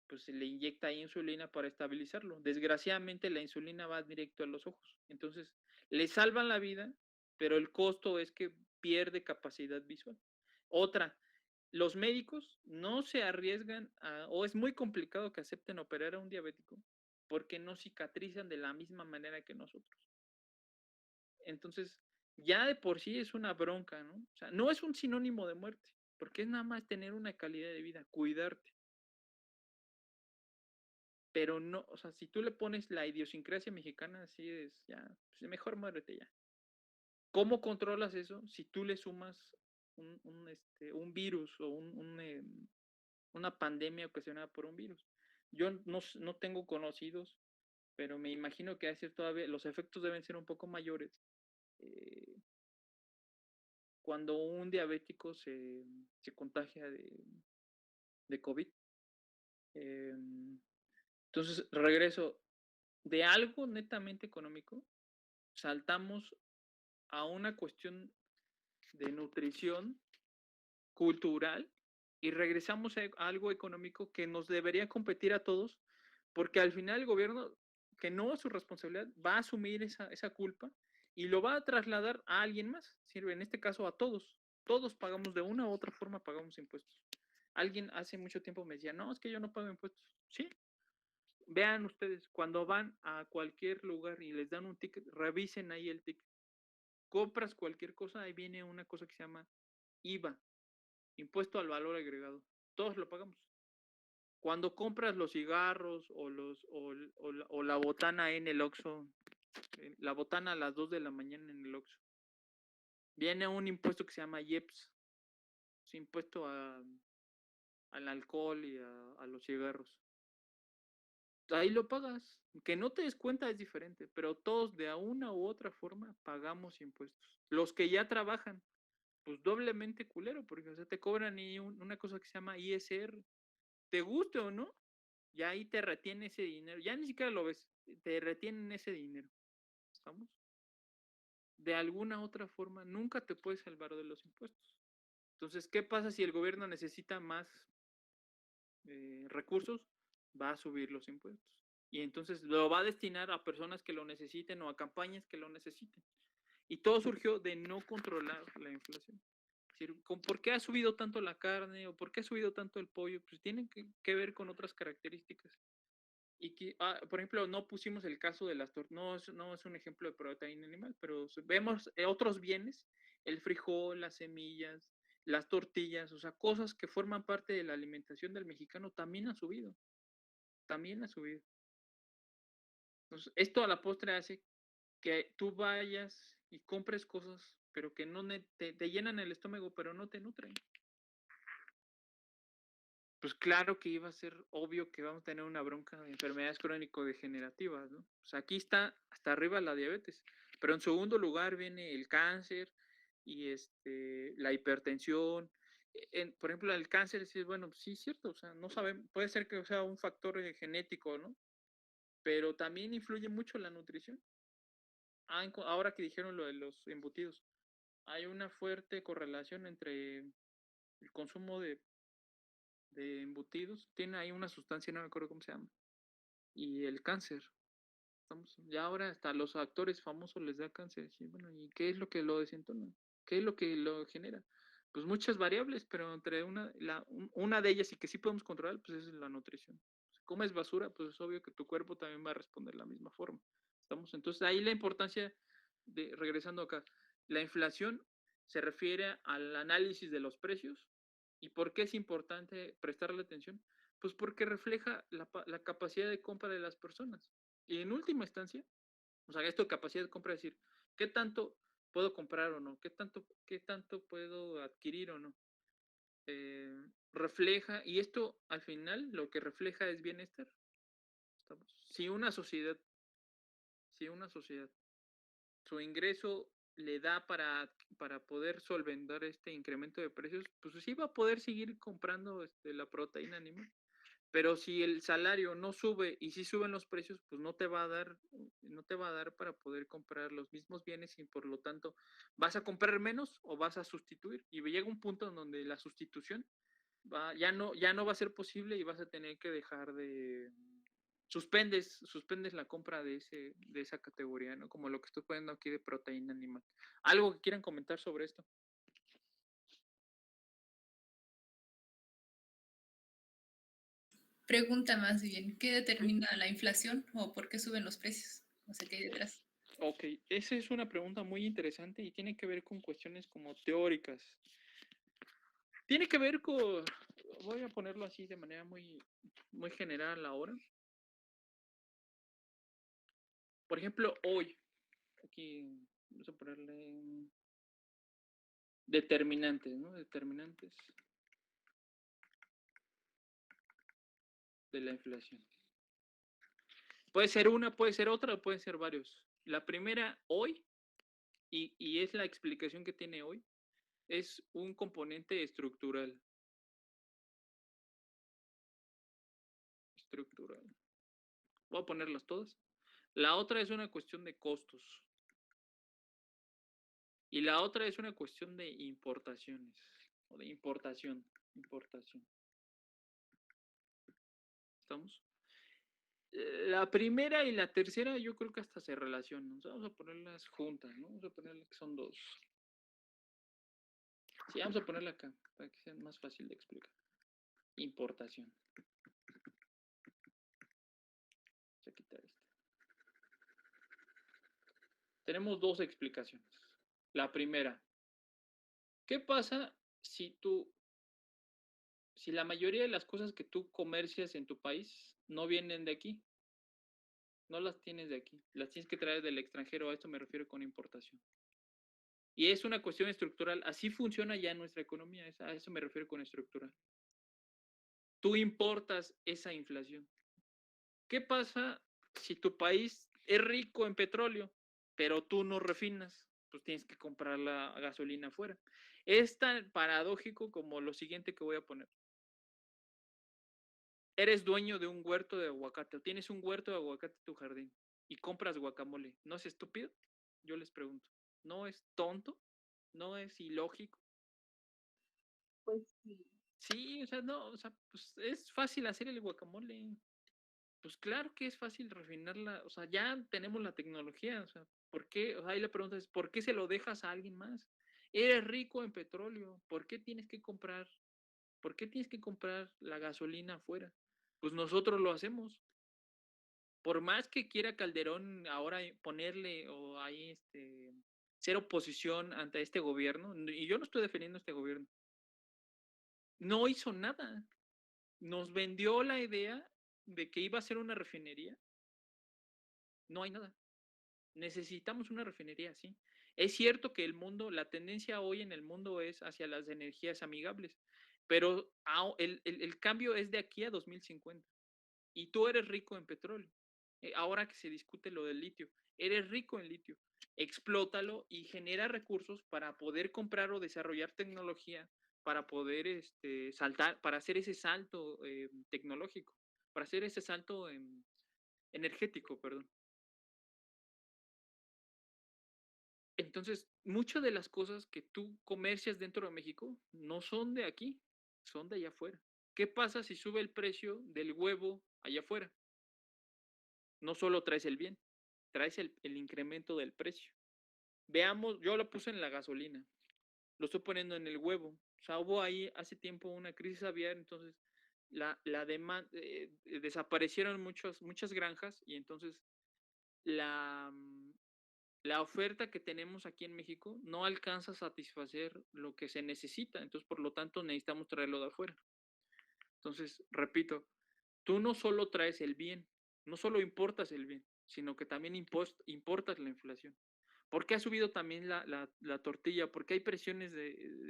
pues se le inyecta insulina para estabilizarlo. Desgraciadamente la insulina va directo a los ojos. Entonces le salvan la vida, pero el costo es que pierde capacidad visual. Otra, los médicos no se arriesgan o es muy complicado que acepten operar a un diabético porque no cicatrizan de la misma manera que nosotros. Entonces, ya de por sí es una bronca, ¿no? O sea, no es un sinónimo de muerte, porque es nada más tener una calidad de vida, cuidarte. Pero no, o sea, si tú le pones la idiosincrasia mexicana, así es, ya, pues mejor muérete ya. ¿Cómo controlas eso si tú le sumas un virus o una pandemia ocasionada por un virus? Yo no tengo conocidos, pero me imagino que todavía, los efectos deben ser un poco mayores eh, cuando un diabético se contagia de COVID. Eh, entonces, regreso, de algo netamente económico, saltamos a una cuestión de nutrición cultural y regresamos a algo económico que nos debería competir a todos, porque al final el gobierno, que no es su responsabilidad, va a asumir esa culpa y lo va a trasladar a alguien más, sirve en este caso a todos. Todos pagamos de una u otra forma, pagamos impuestos. Alguien hace mucho tiempo me decía, no, es que yo no pago impuestos. Sí, vean ustedes, cuando van a cualquier lugar y les dan un ticket, revisen ahí el ticket. Compras cualquier cosa, ahí viene una cosa que se llama IVA, impuesto al valor agregado. Todos lo pagamos. Cuando compras los cigarros o la botana en el Oxxo, la botana a las 2 de la mañana en el Oxxo, viene un impuesto que se llama IEPS, es impuesto al alcohol y a los cigarros. Ahí lo pagas. Que no te des cuenta es diferente, pero todos de una u otra forma pagamos impuestos. Los que ya trabajan, pues doblemente culero, porque o sea, te cobran una cosa que se llama ISR. Te guste o no, ya ahí te retiene ese dinero. Ya ni siquiera lo ves, te retienen ese dinero. ¿Estamos? De alguna otra forma, nunca te puedes salvar de los impuestos. Entonces, ¿qué pasa si el gobierno necesita más recursos? Va a subir los impuestos. Y entonces lo va a destinar a personas que lo necesiten o a campañas que lo necesiten. Y todo surgió de no controlar la inflación. Es decir, ¿por qué ha subido tanto la carne o por qué ha subido tanto el pollo? Pues tienen que ver con otras características. Y que, por ejemplo, no pusimos el caso de las tortillas, no es un ejemplo de proteína animal, pero vemos otros bienes, el frijol, las semillas, las tortillas, o sea, cosas que forman parte de la alimentación del mexicano también han subido. También ha subido. Entonces, esto a la postre hace que tú vayas y compres cosas, pero que no te llenan el estómago, pero no te nutren. Pues claro que iba a ser obvio que vamos a tener una bronca de enfermedades crónico-degenerativas, ¿no? O sea, aquí está hasta arriba la diabetes, pero en segundo lugar viene el cáncer y la hipertensión. Por ejemplo, el cáncer, sí, bueno, sí es cierto, o sea, no sabemos, puede ser que sea un factor genético, ¿no? Pero también influye mucho la nutrición. Ahora que dijeron lo de los embutidos, hay una fuerte correlación entre el consumo de embutidos, tiene ahí una sustancia, no me acuerdo cómo se llama, y el cáncer. Ya ahora hasta los actores famosos les da cáncer. Y bueno, ¿y qué es lo que lo desentona? ¿Qué es lo que lo genera? Pues muchas variables, pero entre una de ellas y que sí podemos controlar, pues es la nutrición. Si comes basura, pues es obvio que tu cuerpo también va a responder de la misma forma. Entonces ahí la importancia regresando acá, la inflación se refiere al análisis de los precios. ¿Y por qué es importante prestarle atención? Pues porque refleja la capacidad de compra de las personas. Y en última instancia, o sea, esto de capacidad de compra es decir, ¿qué tanto puedo comprar o no? ¿Qué tanto puedo adquirir o no? Refleja, y esto al final lo que refleja es bienestar. Si una sociedad, su ingreso le da para poder solventar este incremento de precios, pues sí va a poder seguir comprando la proteína animal. Pero si el salario no sube y si suben los precios, pues no te va a dar para poder comprar los mismos bienes y por lo tanto vas a comprar menos o vas a sustituir. Y llega un punto en donde la sustitución ya no va a ser posible y vas a tener que dejar suspendes la compra de esa categoría, ¿no? Como lo que estoy poniendo aquí de proteína animal. ¿Algo que quieran comentar sobre esto? Pregunta más bien, ¿qué determina la inflación o por qué suben los precios? O sea, ¿qué hay detrás? Ok, esa es una pregunta muy interesante y tiene que ver con cuestiones como teóricas. Tiene que ver con, voy a ponerlo así de manera muy, muy general ahora. Por ejemplo, hoy, aquí vamos a ponerle determinantes, ¿no? Determinantes de la inflación. Puede ser una, puede ser otra, o pueden ser varios. La primera hoy, y es la explicación que tiene hoy, es un componente estructural. Estructural. Voy a ponerlas todas. La otra es una cuestión de costos. Y la otra es una cuestión de importaciones. O de importación. ¿Estamos? La primera y la tercera yo creo que hasta se relacionan. Vamos a ponerlas juntas, ¿no? Vamos a ponerle que son dos. Sí, vamos a ponerla acá, para que sea más fácil de explicar. Importación. Vamos a quitar esta. Tenemos dos explicaciones. La primera, ¿qué pasa si la mayoría de las cosas que tú comercias en tu país no vienen de aquí? No las tienes de aquí, las tienes que traer del extranjero, a esto me refiero con importación. Y es una cuestión estructural, así funciona ya nuestra economía, a eso me refiero con estructural. tú importas esa inflación. ¿Qué pasa si tu país es rico en petróleo, pero tú no refinas? Pues tienes que comprar la gasolina afuera. Es tan paradójico como lo siguiente que voy a poner. Eres dueño de un huerto de aguacate, o tienes un huerto de aguacate en tu jardín y compras guacamole. ¿No es estúpido? Yo les pregunto. ¿No es tonto? ¿No es ilógico? Pues sí. Sí, o sea, no, o sea, pues es fácil hacer el guacamole. Pues claro que es fácil refinarla, o sea, ya tenemos la tecnología, o sea, ¿por qué? O sea, ahí la pregunta es, ¿por qué se lo dejas a alguien más? Eres rico en petróleo, ¿por qué tienes que comprar la gasolina afuera? Pues nosotros lo hacemos. Por más que quiera Calderón ahora ponerle o ahí ser oposición ante este gobierno, y yo no estoy defendiendo a este gobierno, no hizo nada. Nos vendió la idea de que iba a ser una refinería. No hay nada. Necesitamos una refinería, sí. Es cierto que la tendencia hoy en el mundo es hacia las energías amigables, pero el cambio es de aquí a 2050. Y tú eres rico en petróleo. Ahora que se discute lo del litio, eres rico en litio. Explótalo y genera recursos para poder comprar o desarrollar tecnología para poder saltar, para hacer ese salto tecnológico, para hacer ese salto energético, perdón. Entonces, muchas de las cosas que tú comercias dentro de México no son de aquí, son de allá afuera. ¿Qué pasa si sube el precio del huevo allá afuera? No solo traes el bien, traes el incremento del precio. Veamos, yo lo puse en la gasolina, lo estoy poniendo en el huevo. O sea, hubo ahí hace tiempo una crisis aviar, entonces la demanda, desaparecieron muchas granjas y entonces la, la oferta que tenemos aquí en México no alcanza a satisfacer lo que se necesita, entonces por lo tanto necesitamos traerlo de afuera. Entonces, repito, tú no solo traes el bien, no solo importas el bien, sino que también importas la inflación. ¿Por qué ha subido también la tortilla? ¿Por qué hay presiones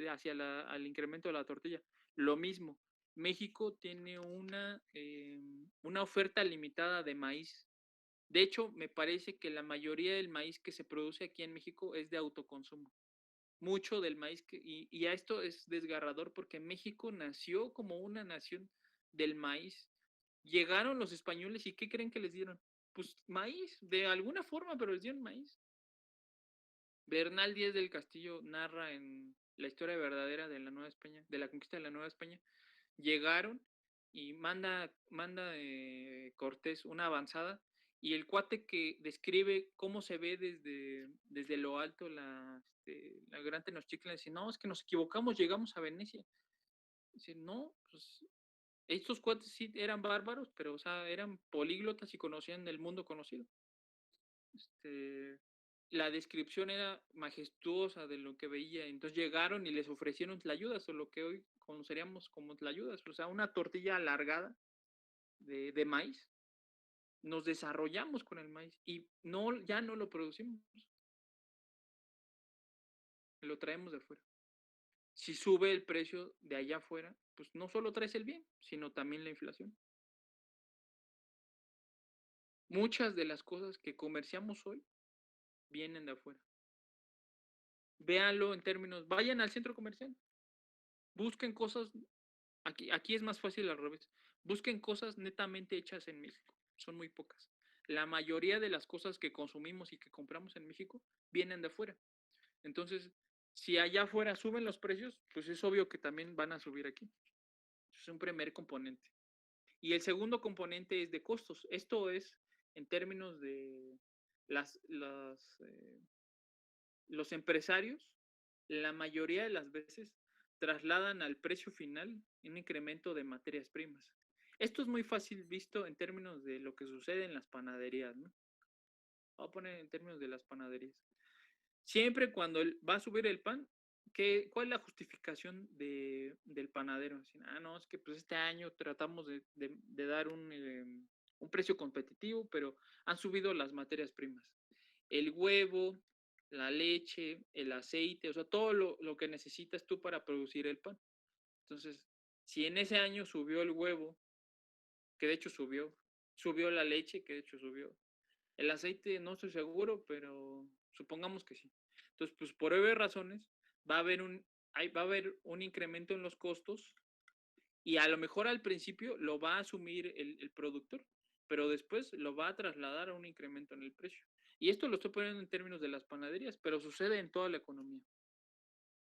hacia al incremento de la tortilla? Lo mismo, México tiene una oferta limitada de maíz. De hecho, me parece que la mayoría del maíz que se produce aquí en México es de autoconsumo. Mucho del maíz y a esto es desgarrador porque México nació como una nación del maíz. Llegaron los españoles y ¿qué creen que les dieron? Pues maíz, de alguna forma, pero les dieron maíz. Bernal Díaz del Castillo narra en la historia verdadera de la Nueva España, de la conquista de la Nueva España, llegaron y manda Cortés una avanzada y el cuate que describe cómo se ve desde lo alto la gran Tenochtitlan dice, no, es que nos equivocamos, llegamos a Venecia. Dice, no, pues estos cuates sí eran bárbaros, pero o sea, eran políglotas y conocían el mundo conocido. La descripción era majestuosa de lo que veía. Entonces llegaron y les ofrecieron tlayudas, o lo que hoy conoceríamos como tlayudas, o sea, una tortilla alargada de maíz. Nos desarrollamos con el maíz y ya no lo producimos, lo traemos de afuera. Si sube el precio de allá afuera, pues no solo traes el bien, sino también la inflación. Muchas de las cosas que comerciamos hoy vienen de afuera. Véanlo en términos, vayan al centro comercial, busquen cosas, aquí es más fácil al revés, busquen cosas netamente hechas en México, son muy pocas. La mayoría de las cosas que consumimos y que compramos en México vienen de afuera. Entonces, si allá afuera suben los precios, pues es obvio que también van a subir aquí. Es un primer componente. Y el segundo componente es de costos. Esto es en términos de los empresarios, la mayoría de las veces trasladan al precio final un incremento de materias primas. Esto es muy fácil visto en términos de lo que sucede en las panaderías, ¿no? Voy a poner en términos de las panaderías. Siempre cuando va a subir el pan, ¿cuál es la justificación del panadero? Dicen, no, es que pues este año tratamos de dar un precio competitivo, pero han subido las materias primas. El huevo, la leche, el aceite, o sea, todo lo que necesitas tú para producir el pan. Entonces, Si en ese año subió el huevo, que de hecho subió la leche, que de hecho subió, el aceite no estoy seguro, pero supongamos que sí. Entonces, pues por obvias razones va a haber va a haber un incremento en los costos y a lo mejor al principio lo va a asumir el productor, pero después lo va a trasladar a un incremento en el precio. Y esto lo estoy poniendo en términos de las panaderías, pero sucede en toda la economía,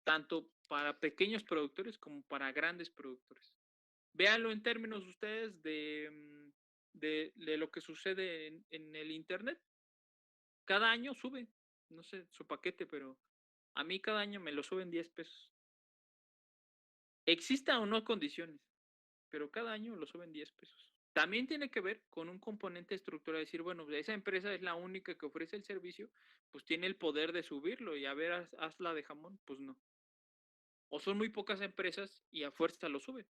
tanto para pequeños productores como para grandes productores. Véanlo en términos ustedes de lo que sucede en el Internet. Cada año sube, no sé, su paquete, pero a mí cada año me lo suben 10 pesos. Exista o no condiciones, pero cada año lo suben 10 pesos. También tiene que ver con un componente estructural, decir, bueno, esa empresa es la única que ofrece el servicio, pues tiene el poder de subirlo y a ver, hazla de jamón, pues no. O son muy pocas empresas y a fuerza lo suben.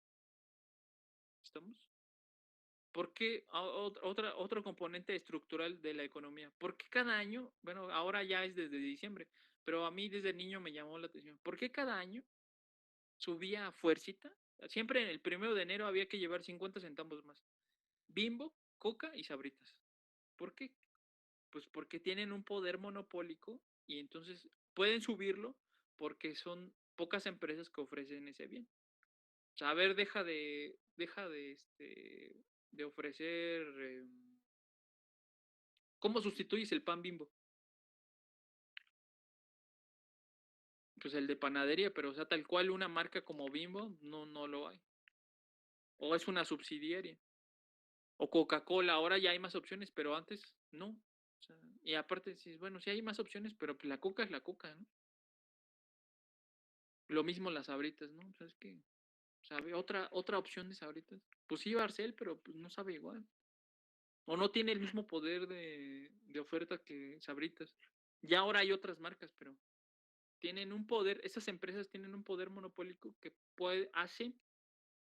¿Estamos? ¿Por qué otro componente estructural de la economía? ¿Por qué cada año, bueno, ahora ya es desde diciembre, pero a mí desde niño me llamó la atención, ¿por qué cada año subía a fuercita? Siempre en el 1 de enero había que llevar 50 centavos más. Bimbo, Coca y Sabritas. ¿Por qué? Pues porque tienen un poder monopólico y entonces pueden subirlo porque son pocas empresas que ofrecen ese bien. O sea, a ver, deja de ofrecer. ¿Cómo sustituyes el pan Bimbo? Pues el de panadería, pero o sea, tal cual una marca como Bimbo, no lo hay. O es una subsidiaria. O Coca-Cola, ahora ya hay más opciones, pero antes no. O sea, y aparte, bueno, sí hay más opciones, pero pues la Coca es la Coca, ¿no? Lo mismo las Sabritas, ¿no? O sea, es que, ¿sabe? Otra opción de Sabritas. Pues sí, Barcel, pero pues no sabe igual. O no tiene el mismo poder de oferta que Sabritas. Ya ahora hay otras marcas, pero tienen un poder, esas empresas tienen un poder monopólico que hace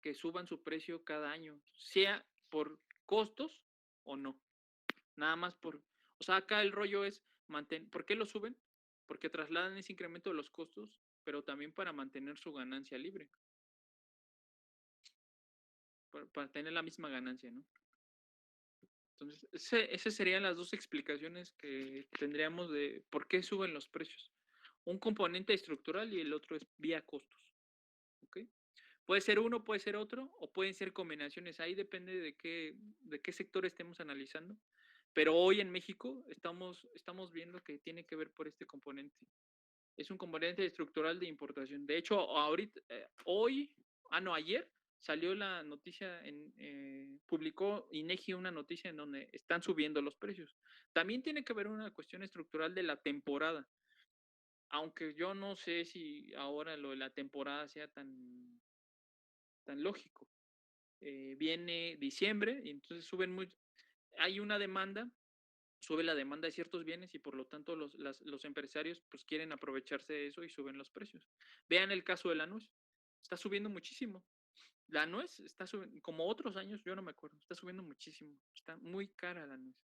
que suban su precio cada año, sea por costos o no. Nada más o sea, acá el rollo es, ¿por qué lo suben? Porque trasladan ese incremento de los costos, pero también para mantener su ganancia libre. Para tener la misma ganancia, ¿no? Entonces, esas serían las dos explicaciones que tendríamos de por qué suben los precios. Un componente estructural y el otro es vía costos. ¿Ok? Puede ser uno, puede ser otro, o pueden ser combinaciones. Ahí depende de qué sector estemos analizando. Pero hoy en México estamos viendo que tiene que ver por este componente. Es un componente estructural de importación. De hecho, ahorita, ayer salió la noticia, publicó INEGI una noticia en donde están subiendo los precios. También tiene que ver una cuestión estructural de la temporada. Aunque yo no sé si ahora lo de la temporada sea tan lógico. Viene diciembre y entonces hay una demanda, sube la demanda de ciertos bienes y por lo tanto los empresarios pues quieren aprovecharse de eso y suben los precios. Vean el caso de la nuez, está subiendo muchísimo. La nuez está subiendo, como otros años, yo no me acuerdo, está subiendo muchísimo, está muy cara la nuez.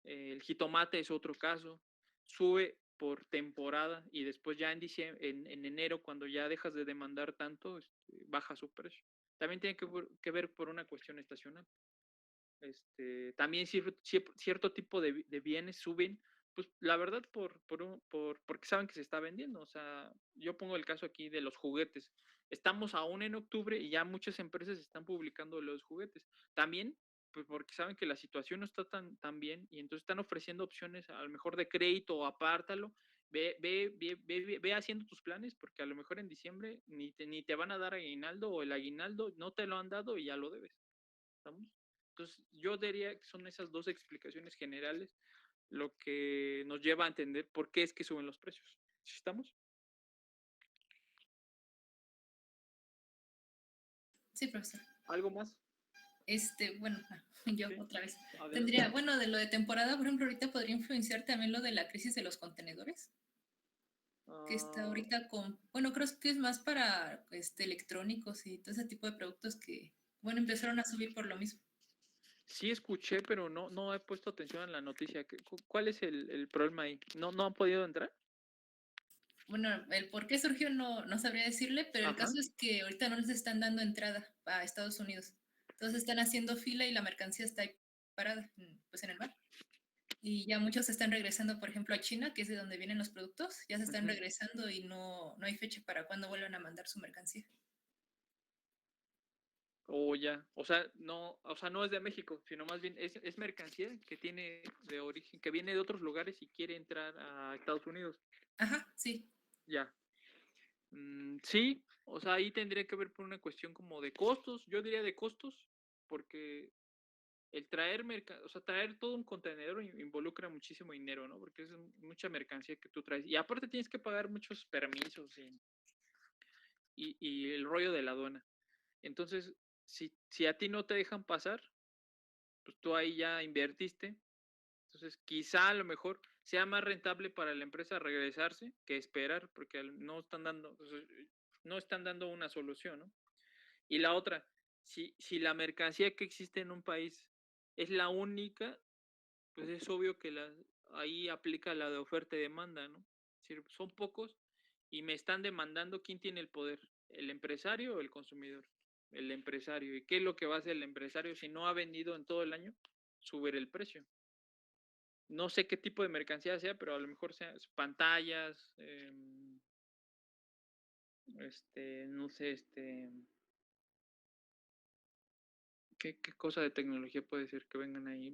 El jitomate es otro caso, sube por temporada y después ya en diciembre, en enero, cuando ya dejas de demandar tanto, baja su precio. También tiene que ver por una cuestión estacional. También cierto tipo de bienes suben, pues la verdad porque saben que se está vendiendo. O sea, yo pongo el caso aquí de los juguetes. Estamos aún en octubre y ya muchas empresas están publicando los juguetes. También pues porque saben que la situación no está tan bien y entonces están ofreciendo opciones a lo mejor de crédito o apártalo. Ve haciendo tus planes porque a lo mejor en diciembre ni te van a dar aguinaldo o el aguinaldo no te lo han dado y ya lo debes. ¿Estamos? Entonces, yo diría que son esas dos explicaciones generales lo que nos lleva a entender por qué es que suben los precios. ¿Sí estamos? Sí, profesor. ¿Algo más? Bueno, yo Sí, otra vez. adelante. Tendría, bueno, de lo de temporada, por ejemplo, ahorita podría influenciar también lo de la crisis de los contenedores, que está ahorita bueno, creo que es más para electrónicos y todo ese tipo de productos que, bueno, empezaron a subir por lo mismo. Sí escuché, pero no he puesto atención en la noticia. ¿Cuál es el problema ahí? ¿No han podido entrar? bueno, el por qué surgió no sabría decirle, pero el Ajá. caso es que ahorita no les están dando entrada a Estados Unidos. Entonces están haciendo fila y la mercancía está ahí parada, pues en el mar. Y ya muchos están regresando, por ejemplo, a China, que es de donde vienen los productos, ya se están Ujú. regresando y no hay fecha para cuándo vuelvan a mandar su mercancía. O ya, o sea, no es de México, sino más bien es mercancía que tiene de origen, que viene de otros lugares y quiere entrar a Estados Unidos. Ajá, sí. Ya. Sí, o sea, ahí tendría que ver por una cuestión como de costos, yo diría de costos, porque el traer o sea, traer todo un contenedor involucra muchísimo dinero, ¿no? Porque es mucha mercancía que tú traes. Y aparte tienes que pagar muchos permisos y el rollo de la aduana. Entonces, si a ti no te dejan pasar, pues tú ahí ya invertiste. Entonces, quizá a lo mejor sea más rentable para la empresa regresarse que esperar, porque no están dando una solución, ¿no? Y la otra, si la mercancía que existe en un país es la única, pues es obvio que ahí aplica la de oferta y demanda, ¿no? Es decir, son pocos y me están demandando. ¿Quién tiene el poder? ¿El empresario o el consumidor? El empresario. ¿Y qué es lo que va a hacer el empresario si no ha vendido en todo el año? Subir el precio. No sé qué tipo de mercancía sea, pero a lo mejor sean pantallas, no sé, ¿qué cosa de tecnología puede ser que vengan ahí?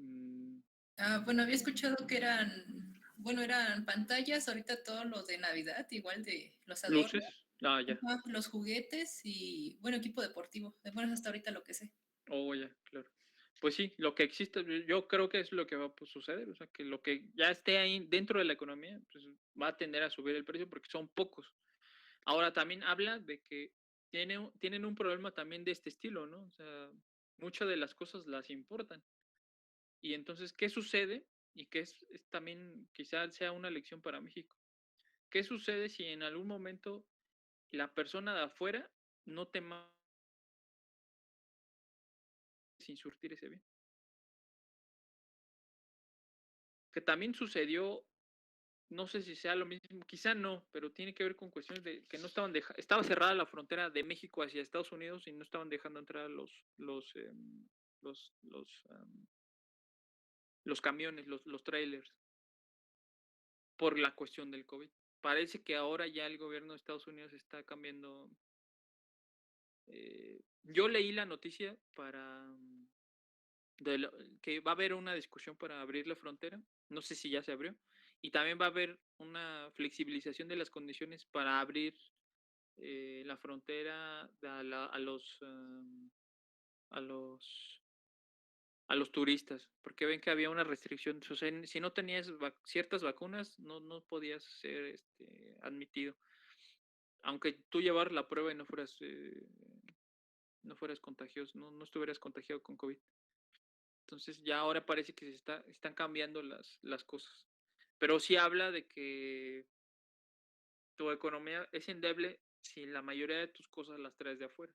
Bueno, había escuchado que eran pantallas, ahorita todo lo de Navidad, igual de los adornos, Luces. Ah, ya. los juguetes y, bueno, equipo deportivo. Bueno, hasta ahorita lo que sé. Oh, ya, claro. Pues sí, lo que existe, yo creo que es lo que va a suceder, o sea, que lo que ya esté ahí dentro de la economía, pues va a tender a subir el precio porque son pocos. Ahora también habla de que tienen un problema también de este estilo, ¿no? O sea, muchas de las cosas las importan. Y entonces, ¿qué sucede? Y que es también quizás sea una lección para México. ¿Qué sucede si en algún momento la persona de afuera no te manda sin surtir ese bien? Que también sucedió, no sé si sea lo mismo, quizá no, pero tiene que ver con cuestiones de que no estaba cerrada la frontera de México hacia Estados Unidos y no estaban dejando entrar los, los, um, los camiones, los trailers, por la cuestión del COVID. Parece que ahora ya el gobierno de Estados Unidos está cambiando. Yo leí la noticia que va a haber una discusión para abrir la frontera. No sé si ya se abrió. Y también va a haber una flexibilización de las condiciones para abrir la frontera a los turistas, porque ven que había una restricción. O sea, si no tenías ciertas vacunas, no podías ser admitido. Aunque tú llevar la prueba y no fueras contagioso, no estuvieras contagiado con COVID. Entonces ya ahora parece que están cambiando las cosas. Pero sí habla de que tu economía es endeble si la mayoría de tus cosas las traes de afuera.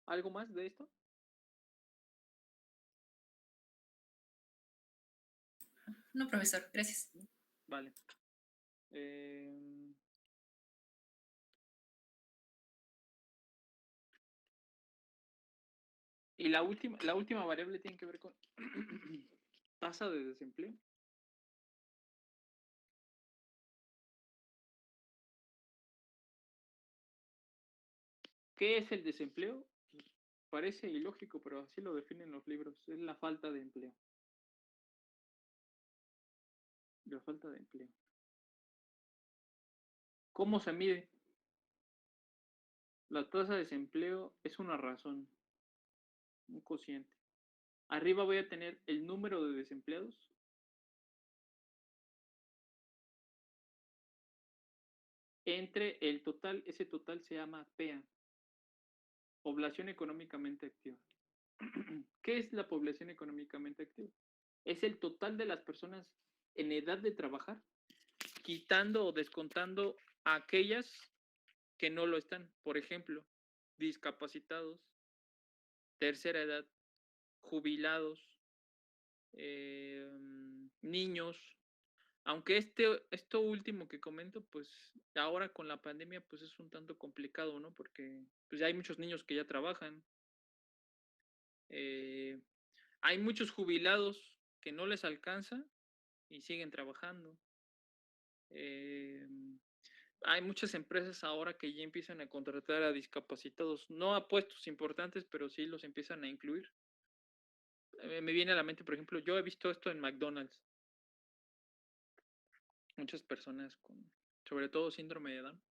¿Algo más de esto? No, profesor, gracias. Vale. Y la última variable tiene que ver con tasa de desempleo. ¿Qué es el desempleo? Pues, parece ilógico, pero así lo definen los libros. Es la falta de empleo. La falta de empleo. ¿Cómo se mide? La tasa de desempleo es una razón, un cociente. Arriba voy a tener el número de desempleados. Entre el total, ese total se llama PEA, población económicamente activa. ¿Qué es la población económicamente activa? Es el total de las personas en edad de trabajar, quitando o descontando a aquellas que no lo están. Por ejemplo, discapacitados, tercera edad, jubilados, niños. Aunque esto último que comento, pues ahora con la pandemia, pues es un tanto complicado, ¿no? Porque pues ya hay muchos niños que ya trabajan. Hay muchos jubilados que no les alcanza y siguen trabajando. Hay muchas empresas ahora que ya empiezan a contratar a discapacitados, no a puestos importantes, pero sí los empiezan a incluir. Me viene a la mente, por ejemplo, yo he visto esto en McDonald's. Muchas personas con, sobre todo síndrome de Down,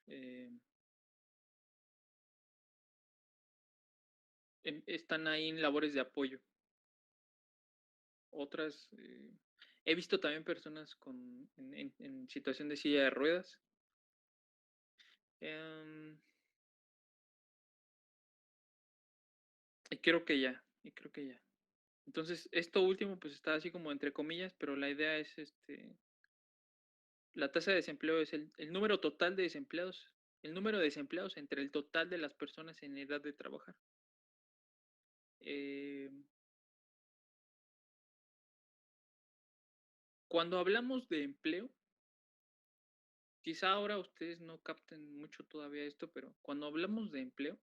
eh, están ahí en labores de apoyo. Otras, he visto también personas en situación de silla de ruedas. Y creo que ya, Entonces, esto último pues está así como entre comillas, pero la idea es la tasa de desempleo es el número total de desempleados, el número de desempleados entre el total de las personas en edad de trabajar. Cuando hablamos de empleo, quizá ahora ustedes no capten mucho todavía esto, pero cuando hablamos de empleo,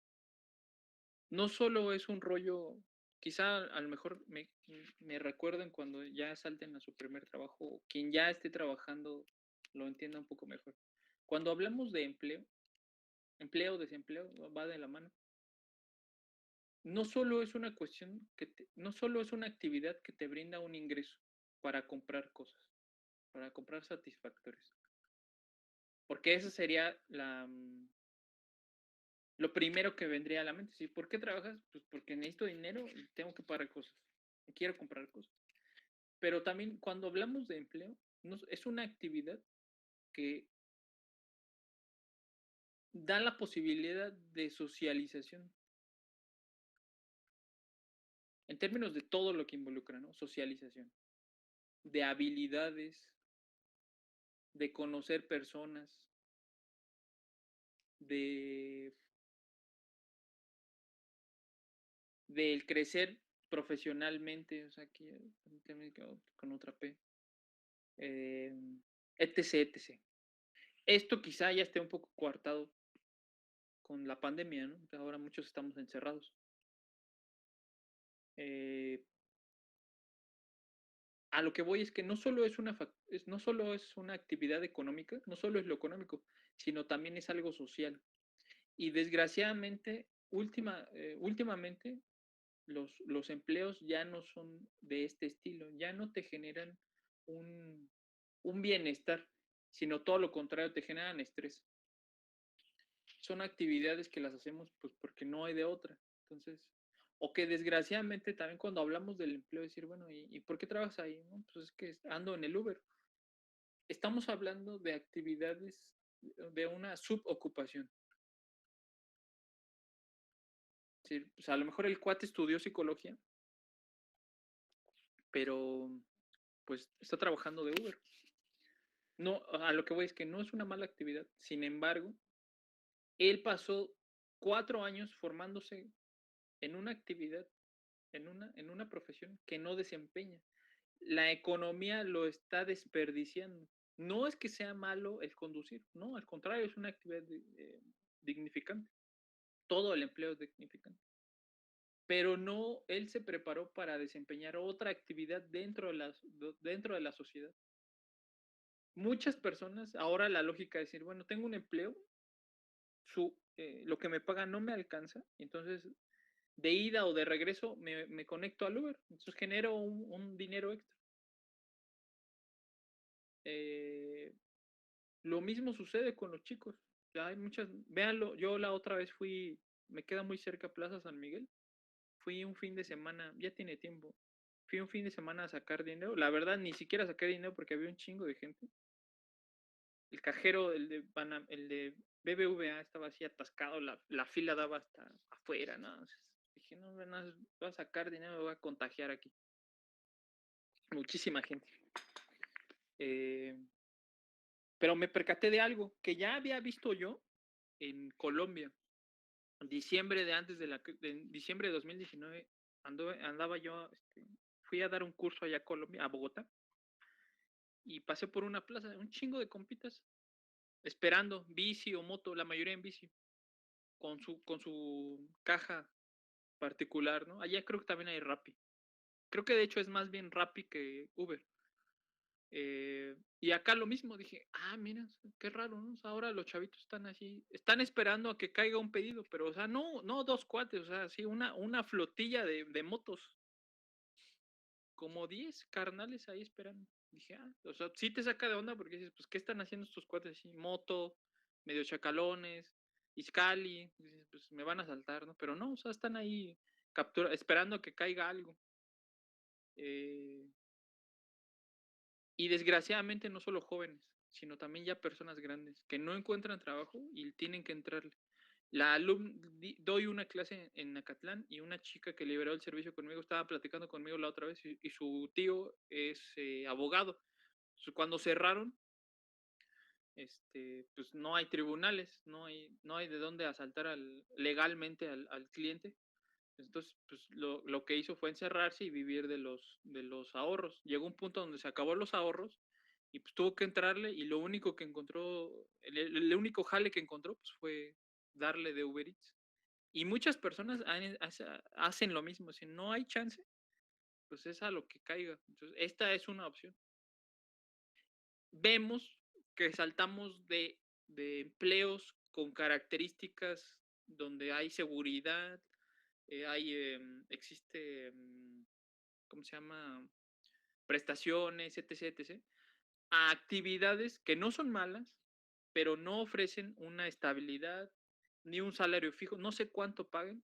no solo es un rollo, quizá a lo mejor me recuerden cuando ya salten a su primer trabajo, quien ya esté trabajando lo entienda un poco mejor. Cuando hablamos de empleo, desempleo, va de la mano. No solo es una cuestión no solo es una actividad que te brinda un ingreso para comprar cosas, para comprar satisfactores. Porque esa sería lo primero que vendría a la mente. ¿Sí? ¿Por qué trabajas? Pues porque necesito dinero y tengo que pagar cosas. Y quiero comprar cosas. Pero también cuando hablamos de empleo, es una actividad que da la posibilidad de socialización. En términos de todo lo que involucra, ¿no? Socialización. De habilidades, de conocer personas, del crecer profesionalmente, o sea, aquí me quedo con otra P, etc, etc. Esto quizá ya esté un poco coartado con la pandemia, ¿no? Ahora muchos estamos encerrados. A lo que voy es que no solo es una actividad económica, no solo es lo económico, sino también es algo social. Y desgraciadamente, últimamente, los empleos ya no son de este estilo, ya no te generan un bienestar, sino todo lo contrario, te generan estrés. Son actividades que las hacemos pues porque no hay de otra. Entonces, o que desgraciadamente también cuando hablamos del empleo, decir, bueno, ¿y por qué trabajas ahí? No, pues es que ando en el Uber. Estamos hablando de actividades de una subocupación. Sí, pues a lo mejor el cuate estudió psicología, pero pues está trabajando de Uber. No, a lo que voy es que no es una mala actividad. Sin embargo, él pasó 4 años formándose en una actividad, en una profesión que no desempeña. La economía lo está desperdiciando. No es que sea malo el conducir, no, al contrario, es una actividad dignificante. Todo el empleo es dignificante. Pero no, él se preparó para desempeñar otra actividad dentro de la sociedad. Muchas personas, ahora la lógica es decir, bueno, tengo un empleo, lo que me pagan no me alcanza, entonces de ida o de regreso me conecto al Uber, entonces genero un dinero extra. Lo mismo sucede con los chicos. Ya hay muchas, véanlo, yo la otra vez me queda muy cerca Plaza San Miguel, fui un fin de semana, ya tiene tiempo, fui un fin de semana a sacar dinero, la verdad ni siquiera saqué dinero porque había un chingo de gente. El cajero, el de BBVA estaba así atascado, la fila daba hasta afuera, ¿no? Dije, no, voy a sacar dinero, me voy a contagiar aquí. Muchísima gente. Pero me percaté de algo que ya había visto yo en Colombia. En diciembre diciembre de 2019 andaba yo, fui a dar un curso allá a Colombia, a Bogotá, y pasé por una plaza, un chingo de compitas, esperando, bici o moto, la mayoría en bici, con su caja particular, ¿no? Allá creo que también hay Rappi. Creo que de hecho es más bien Rappi que Uber. Y acá lo mismo, dije, mira, qué raro, ¿no? O sea, ahora los chavitos están así, están esperando a que caiga un pedido, pero, o sea, no dos cuates, o sea, sí, una flotilla de motos, como 10 carnales ahí esperando. Dije, o sea, sí te saca de onda porque dices, pues, ¿qué están haciendo estos cuates así? Moto, medio chacalones, Iscali, dices, pues, me van a saltar, ¿no? Pero no, o sea, están ahí esperando a que caiga algo. Y desgraciadamente no solo jóvenes, sino también ya personas grandes que no encuentran trabajo y tienen que entrarle. Doy una clase en Acatlán y una chica que liberó el servicio conmigo estaba platicando conmigo la otra vez y su tío es abogado. Cuando cerraron, pues no hay tribunales, no hay de dónde asaltar legalmente al cliente. Entonces, pues lo que hizo fue encerrarse y vivir de los ahorros. Llegó un punto donde se acabó los ahorros y pues tuvo que entrarle y lo único que encontró, el único jale que encontró pues fue darle de Uber Eats. Y muchas personas hacen lo mismo, si no hay chance, pues es a lo que caiga. Entonces, esta es una opción. Vemos que saltamos de empleos con características donde hay seguridad, existe, ¿cómo se llama? Prestaciones, etc., a actividades que no son malas, pero no ofrecen una estabilidad ni un salario fijo. No sé cuánto paguen,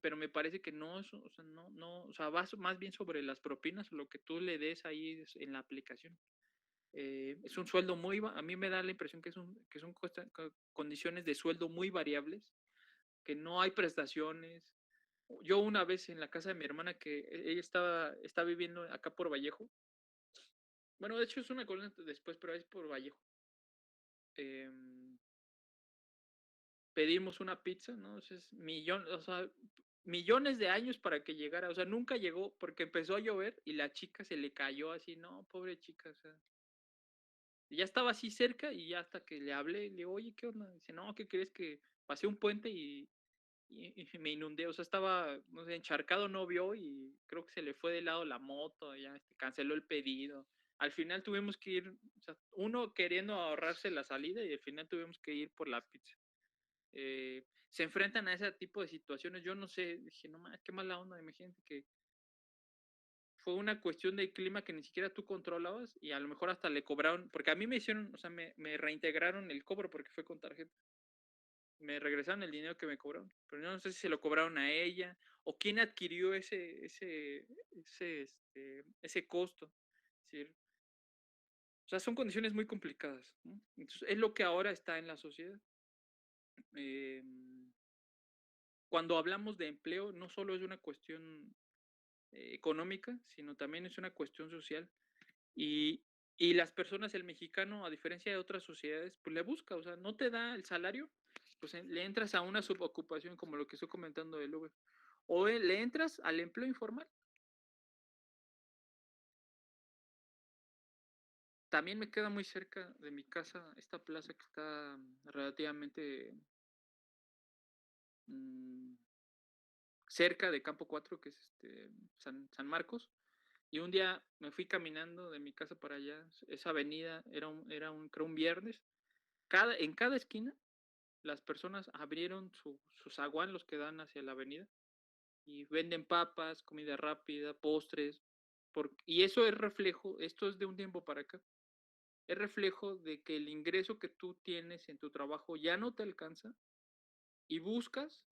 pero me parece que no, o sea, no, o sea, va más bien sobre las propinas o lo que tú le des ahí en la aplicación. Es un sueldo a mí me da la impresión que son condiciones de sueldo muy variables, que no hay prestaciones. Yo una vez en la casa de mi hermana, que ella está viviendo acá por Vallejo. Bueno, de hecho es una colonia después, pero es por Vallejo. Pedimos una pizza, ¿no? O sea, millones de años para que llegara. O sea, nunca llegó porque empezó a llover y la chica se le cayó así, no, pobre chica, o sea. Ya estaba así cerca y ya hasta que le hablé, le digo, oye, ¿qué onda? Dice, no, ¿qué crees? Que pasé un puente y me inundé, o sea, estaba, no sé, encharcado, no vio y creo que se le fue de lado la moto, ya canceló el pedido. Al final tuvimos que ir, o sea, uno queriendo ahorrarse la salida y al final tuvimos que ir por la pizza. Se enfrentan a ese tipo de situaciones, yo no sé, dije, no más, qué mala onda, imagínate que fue una cuestión del clima que ni siquiera tú controlabas y a lo mejor hasta le cobraron, porque a mí me hicieron, o sea, me reintegraron el cobro porque fue con tarjeta. Me regresaron el dinero que me cobraron, pero yo no sé si se lo cobraron a ella o quién adquirió ese costo. Es decir, o sea, son condiciones muy complicadas, ¿no? Entonces, es lo que ahora está en la sociedad. Cuando hablamos de empleo, no solo es una cuestión económica, sino también es una cuestión social. Y, y las personas, el mexicano, a diferencia de otras sociedades, pues le busca, o sea, no te da el salario, pues le entras a una subocupación como lo que estoy comentando del Uber, o le entras al empleo informal. También me queda muy cerca de mi casa esta plaza que está relativamente cerca de Campo 4, que es San Marcos. Y un día me fui caminando de mi casa para allá. Esa avenida creo un viernes. En cada esquina las personas abrieron sus zaguán, los que dan hacia la avenida, y venden papas, comida rápida, postres. Y eso es reflejo, esto es de un tiempo para acá, es reflejo de que el ingreso que tú tienes en tu trabajo ya no te alcanza y buscas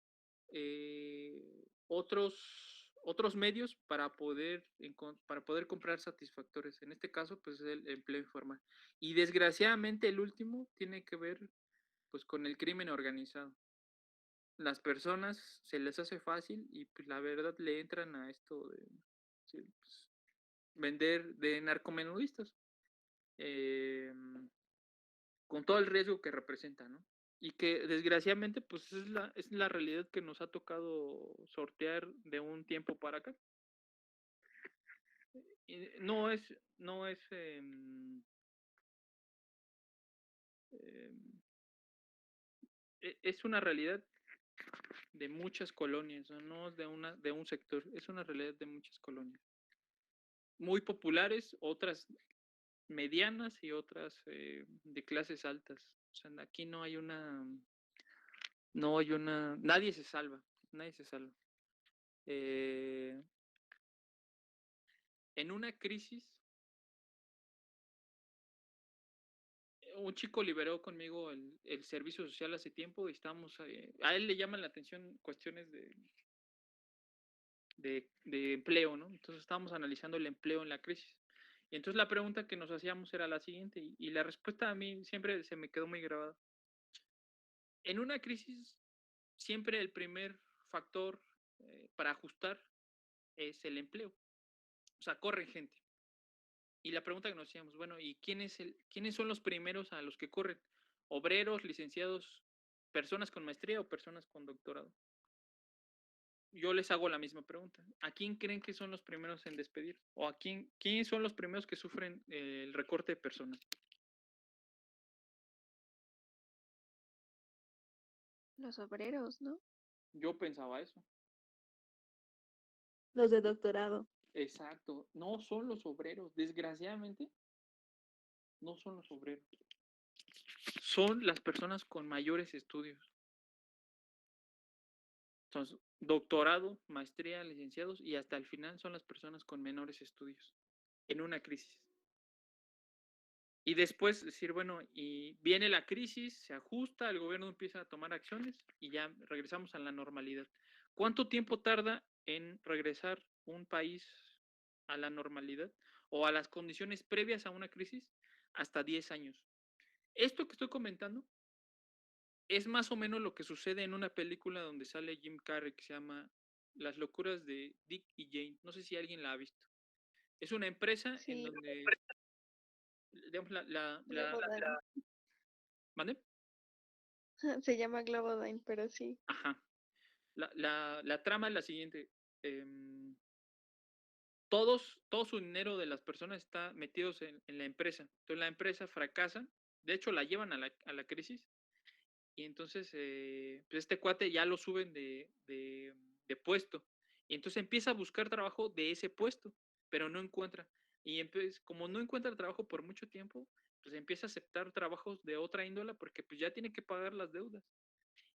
otros medios para poder comprar satisfactores. En este caso, pues es el empleo informal. Y desgraciadamente el último tiene que ver pues con el crimen organizado. Las personas se les hace fácil y pues la verdad le entran a esto de sí, pues, vender de narcomenudistas. eh, con todo el riesgo que representa, ¿no? Y que desgraciadamente pues es la realidad que nos ha tocado sortear de un tiempo para acá. Y no es es una realidad de muchas colonias, no es de un sector, es una realidad de muchas colonias. Muy populares, otras medianas y otras de clases altas. O sea, aquí no hay una, nadie se salva, nadie se salva. Eh, en una crisis, un chico liberó conmigo el servicio social hace tiempo y estábamos, a él le llaman la atención cuestiones de empleo, ¿no? Entonces estábamos analizando el empleo en la crisis. Y entonces la pregunta que nos hacíamos era la siguiente, y la respuesta a mí siempre se me quedó muy grabada. En una crisis, siempre el primer factor para ajustar es el empleo. O sea, corre gente. Y la pregunta que nos hacíamos, bueno, ¿y quiénes son los primeros a los que corren? ¿Obreros, licenciados, personas con maestría o personas con doctorado? Yo les hago la misma pregunta. ¿A quién creen que son los primeros en despedir? ¿O quiénes son los primeros que sufren el recorte de personas? Los obreros, ¿no? Yo pensaba eso. Los de doctorado. Exacto. No son los obreros. Desgraciadamente, no son los obreros. Son las personas con mayores estudios. Entonces, doctorado, maestría, licenciados y hasta el final son las personas con menores estudios en una crisis. Y después decir, bueno, y viene la crisis, se ajusta, el gobierno empieza a tomar acciones y ya regresamos a la normalidad. ¿Cuánto tiempo tarda en regresar un país a la normalidad o a las condiciones previas a una crisis? Hasta 10 años. Esto que estoy comentando es más o menos lo que sucede en una película donde sale Jim Carrey que se llama Las locuras de Dick y Jane. No sé si alguien la ha visto. Es una empresa en Sí, donde, digamos, Globodyne. ¿mande? Se llama Globodyne, pero sí. Ajá. La trama es la siguiente. Todo su dinero de las personas está metidos en la empresa. Entonces la empresa fracasa. De hecho, la llevan a la crisis. Y entonces, pues este cuate ya lo suben de puesto. Y entonces empieza a buscar trabajo de ese puesto, pero no encuentra. Y como no encuentra trabajo por mucho tiempo, pues empieza a aceptar trabajos de otra índole porque pues ya tiene que pagar las deudas.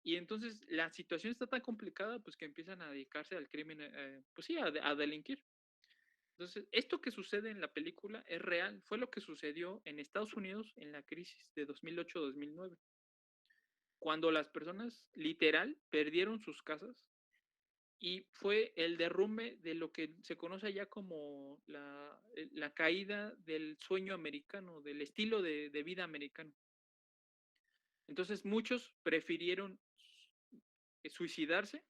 Y entonces la situación está tan complicada, pues que empiezan a dedicarse al crimen, pues sí, a delinquir. Entonces, esto que sucede en la película es real, fue lo que sucedió en Estados Unidos en la crisis de 2008-2009, cuando las personas literal perdieron sus casas y fue el derrumbe de lo que se conoce ya como la caída del sueño americano, del estilo de vida americano. Entonces, muchos prefirieron suicidarse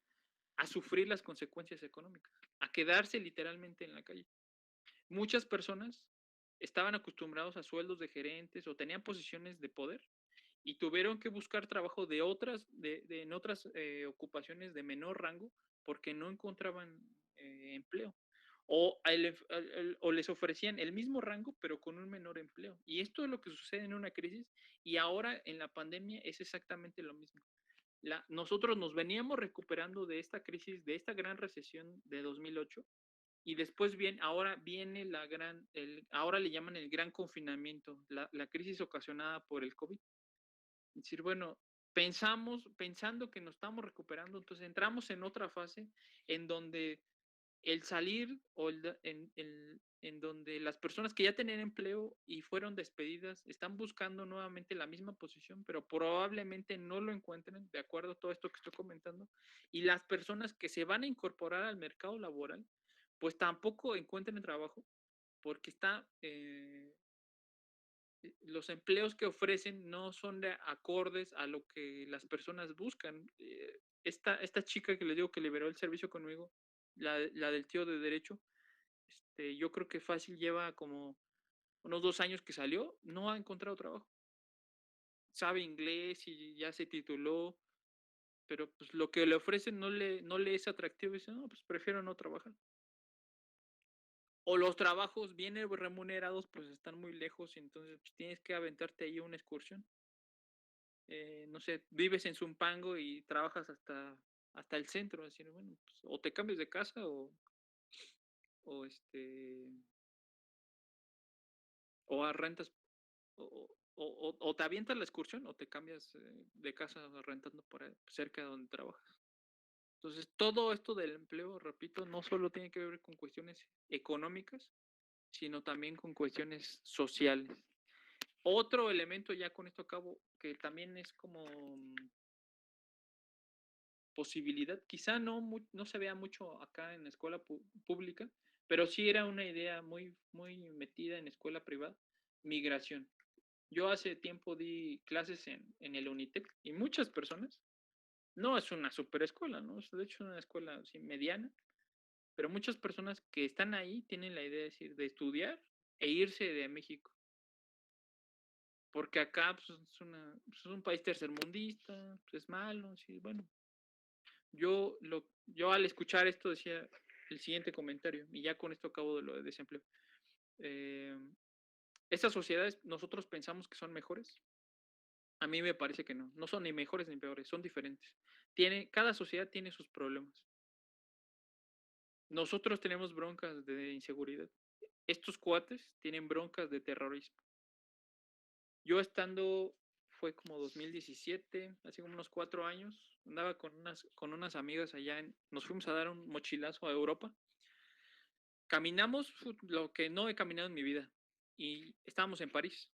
a sufrir las consecuencias económicas, a quedarse literalmente en la calle. Muchas personas estaban acostumbrados a sueldos de gerentes o tenían posiciones de poder y tuvieron que buscar trabajo en otras ocupaciones de menor rango porque no encontraban empleo. O les ofrecían el mismo rango pero con un menor empleo. Y esto es lo que sucede en una crisis y ahora en la pandemia es exactamente lo mismo. Nosotros nos veníamos recuperando de esta crisis, de esta gran recesión de 2008 y después ahora viene ahora le llaman el gran confinamiento, la crisis ocasionada por el COVID. Es decir, bueno, pensando que nos estamos recuperando, entonces entramos en otra fase en donde el salir o en donde las personas que ya tenían empleo y fueron despedidas están buscando nuevamente la misma posición, pero probablemente no lo encuentren de acuerdo a todo esto que estoy comentando. Y las personas que se van a incorporar al mercado laboral, pues tampoco encuentren trabajo porque los empleos que ofrecen no son acordes a lo que las personas buscan. Esta chica que les digo que liberó el servicio conmigo, la del tío de derecho, yo creo que fácil lleva como unos 2 años que salió, no ha encontrado trabajo. Sabe inglés y ya se tituló, pero pues lo que le ofrecen no le es atractivo y dice, no, pues prefiero no trabajar. O los trabajos bien remunerados pues están muy lejos y entonces pues, tienes que aventarte ahí una excursión. No sé, vives en Zumpango y trabajas hasta el centro, así, bueno, pues, o te cambias de casa o o rentas o te avientas la excursión o te cambias de casa rentando por ahí, cerca de donde trabajas. Entonces, todo esto del empleo, repito, no solo tiene que ver con cuestiones económicas, sino también con cuestiones sociales. Otro elemento, ya con esto acabo, que también es como posibilidad, quizá no se vea mucho acá en la escuela pública, pero sí era una idea muy, muy metida en escuela privada, migración. Yo hace tiempo di clases en el Unitec y muchas personas, no es una super escuela, ¿no? De hecho es una escuela así, mediana, pero muchas personas que están ahí tienen la idea de estudiar e irse de México. Porque acá pues, es un país tercermundista, pues, es malo, sí, bueno. Yo al escuchar esto decía el siguiente comentario, y ya con esto acabo de lo de desempleo. Estas sociedades nosotros pensamos que son mejores. A mí me parece que no son ni mejores ni peores, son diferentes. Cada sociedad tiene sus problemas. Nosotros tenemos broncas de inseguridad. Estos cuates tienen broncas de terrorismo. Yo fue como 2017, hace como unos 4 años, andaba con unas amigas allá, nos fuimos a dar un mochilazo a Europa. Caminamos lo que no he caminado en mi vida y estábamos en París.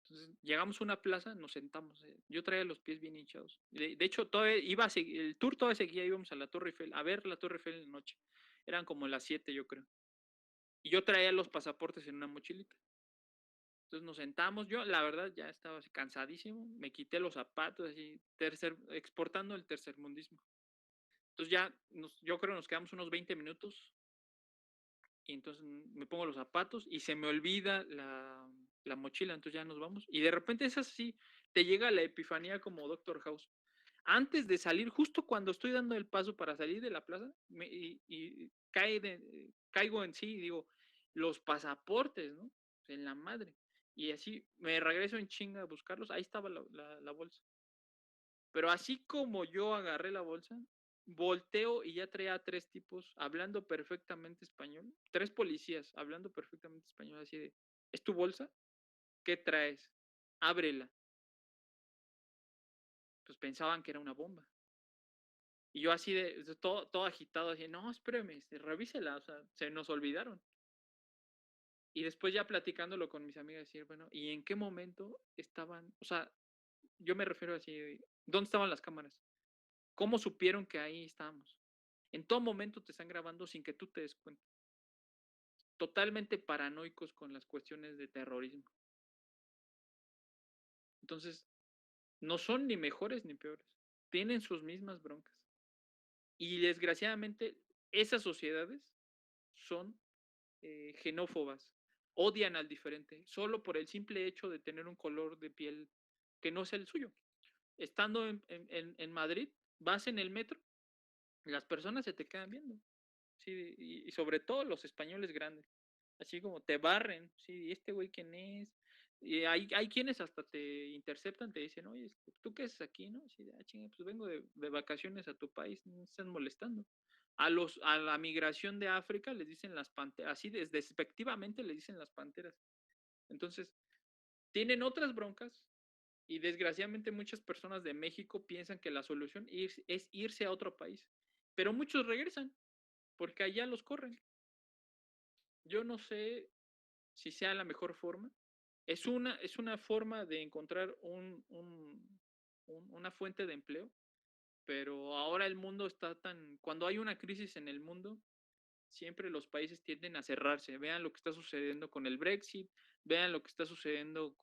Entonces llegamos a una plaza, nos sentamos. Yo traía los pies bien hinchados. De hecho, el tour todavía seguía, íbamos a la Torre Eiffel, a ver la Torre Eiffel en la noche. Eran como las 7, yo creo. Y yo traía los pasaportes en una mochilita. Entonces nos sentamos, yo la verdad ya estaba así cansadísimo, me quité los zapatos, así, exportando el tercermundismo. Entonces yo creo que nos quedamos unos 20 minutos y entonces me pongo los zapatos y se me olvida la mochila, entonces ya nos vamos. Y de repente es así, te llega la epifanía como Doctor House. Antes de salir, justo cuando estoy dando el paso para salir de la plaza, y caigo en sí y digo, los pasaportes, ¿no? En la madre. Y así me regreso en chinga a buscarlos, ahí estaba la bolsa. Pero así como yo agarré la bolsa, volteo y ya traía a 3 tipos hablando perfectamente español, 3 policías hablando perfectamente español, así de, ¿es tu bolsa? ¿Qué traes? Ábrela. Pues pensaban que era una bomba. Y yo así todo agitado, así, no, espérame, revísela, o sea, se nos olvidaron. Y después ya platicándolo con mis amigas, decir, bueno, ¿y en qué momento estaban? O sea, yo me refiero así, ¿dónde estaban las cámaras? ¿Cómo supieron que ahí estábamos? En todo momento te están grabando sin que tú te des cuenta. Totalmente paranoicos con las cuestiones de terrorismo. Entonces, no son ni mejores ni peores. Tienen sus mismas broncas. Y desgraciadamente, esas sociedades son xenófobas. Odian al diferente, solo por el simple hecho de tener un color de piel que no es el suyo. Estando en Madrid, vas en el metro, las personas se te quedan viendo. Sí, y sobre todo los españoles grandes. Así como te barren, sí, ¿y este güey quién es? Y hay quienes hasta te interceptan, te dicen, oye, ¿tú qué haces aquí, no? Así de, chinga, pues vengo de vacaciones a tu país, no me están molestando. A la migración de África les dicen las panteras, así despectivamente les dicen las panteras. Entonces, tienen otras broncas y desgraciadamente muchas personas de México piensan que la solución es irse a otro país, pero muchos regresan porque allá los corren. Yo no sé si sea la mejor forma. Es una forma de encontrar una fuente de empleo, pero ahora el mundo está cuando hay una crisis en el mundo, siempre los países tienden a cerrarse. Vean lo que está sucediendo con el Brexit, vean lo que está sucediendo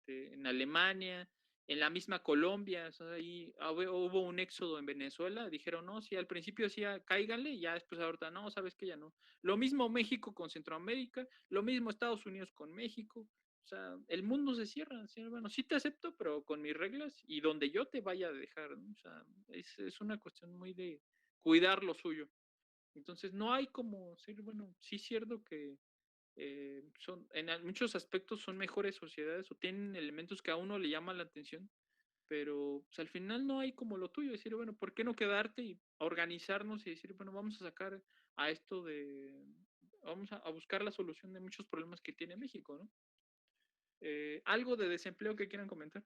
en Alemania, En la misma Colombia, o sea, ahí hubo un éxodo en Venezuela, dijeron, no, sí, al principio sí, cáiganle, y ya después ahorita, no, sabes que ya no. Lo mismo México con Centroamérica, lo mismo Estados Unidos con México, o sea, el mundo se cierra, ¿sí? Bueno, sí te acepto, pero con mis reglas y donde yo te vaya a dejar, ¿no? O sea, es una cuestión muy de cuidar lo suyo. Entonces, no hay como ser, bueno, sí es cierto que son, en muchos aspectos son mejores sociedades o tienen elementos que a uno le llaman la atención, pero pues, al final no hay como lo tuyo, decir, bueno, ¿por qué no quedarte y organizarnos y decir, bueno, vamos a sacar a esto vamos a buscar la solución de muchos problemas que tiene México, ¿no? ¿Algo de desempleo que quieran comentar?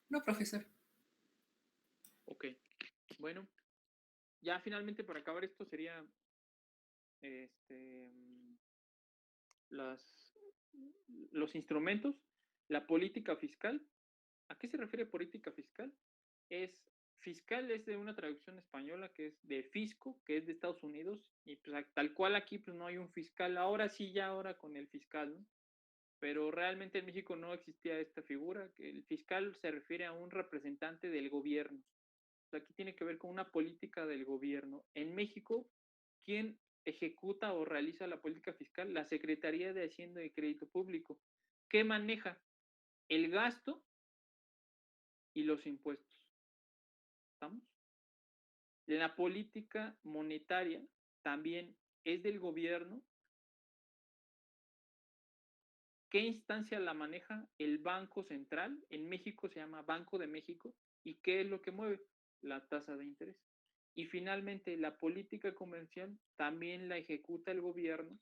No, profesor. Ok, bueno, ya finalmente para acabar esto sería este, las, los instrumentos, la política fiscal. ¿A qué se refiere política fiscal? Fiscal es de una traducción española que es de fisco, que es de Estados Unidos, y pues tal cual aquí pues no hay un fiscal, ahora sí ya ahora con el fiscal, ¿no? Pero realmente en México no existía esta figura, que el fiscal se refiere a un representante del gobierno. O sea, aquí tiene que ver con una política del gobierno. En México, ¿quién ejecuta o realiza la política fiscal? La Secretaría de Hacienda y Crédito Público. ¿Qué maneja? El gasto y los impuestos. ¿Estamos? La política monetaria también es del gobierno. ¿Qué instancia la maneja? El Banco Central. En México se llama Banco de México. ¿Y qué es lo que mueve? La tasa de interés. Y finalmente, la política comercial también la ejecuta el gobierno,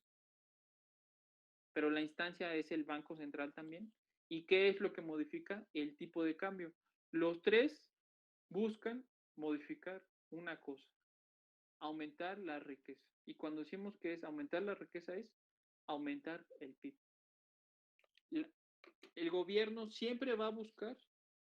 pero la instancia es el Banco Central también. ¿Y qué es lo que modifica? El tipo de cambio. Los tres buscan modificar una cosa: aumentar la riqueza. Y cuando decimos que es aumentar la riqueza es aumentar el PIB. El gobierno siempre va a buscar,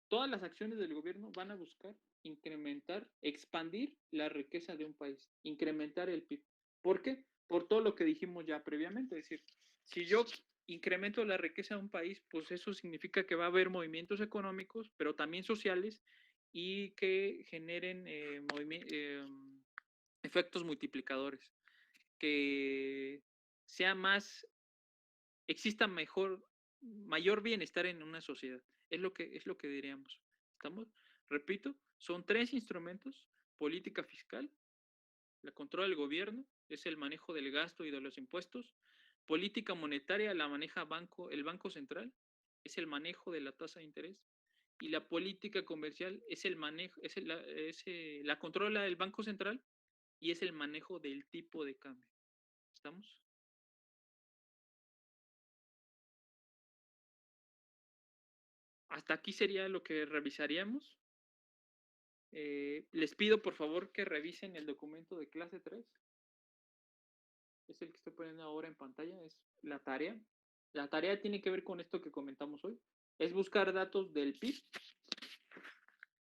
todas las acciones del gobierno van a buscar incrementar, expandir la riqueza de un país, incrementar el PIB. ¿Por qué? Por todo lo que dijimos ya previamente. Es decir, si yo incremento la riqueza de un país, pues eso significa que va a haber movimientos económicos, pero también sociales, y que generen efectos multiplicadores, que sea más, exista mayor bienestar en una sociedad. Es lo que diríamos. ¿Estamos? Repito, son tres instrumentos: política fiscal, la controla el gobierno, es el manejo del gasto y de los impuestos; política monetaria la maneja el Banco Central, es el manejo de la tasa de interés; y la política comercial es el manejo, la controla el Banco Central y es el manejo del tipo de cambio. ¿Estamos? Hasta aquí sería lo que revisaríamos. Les pido por favor que revisen el documento de clase 3. Es el que estoy poniendo ahora en pantalla, es la tarea. La tarea tiene que ver con esto que comentamos hoy. Es buscar datos del PIB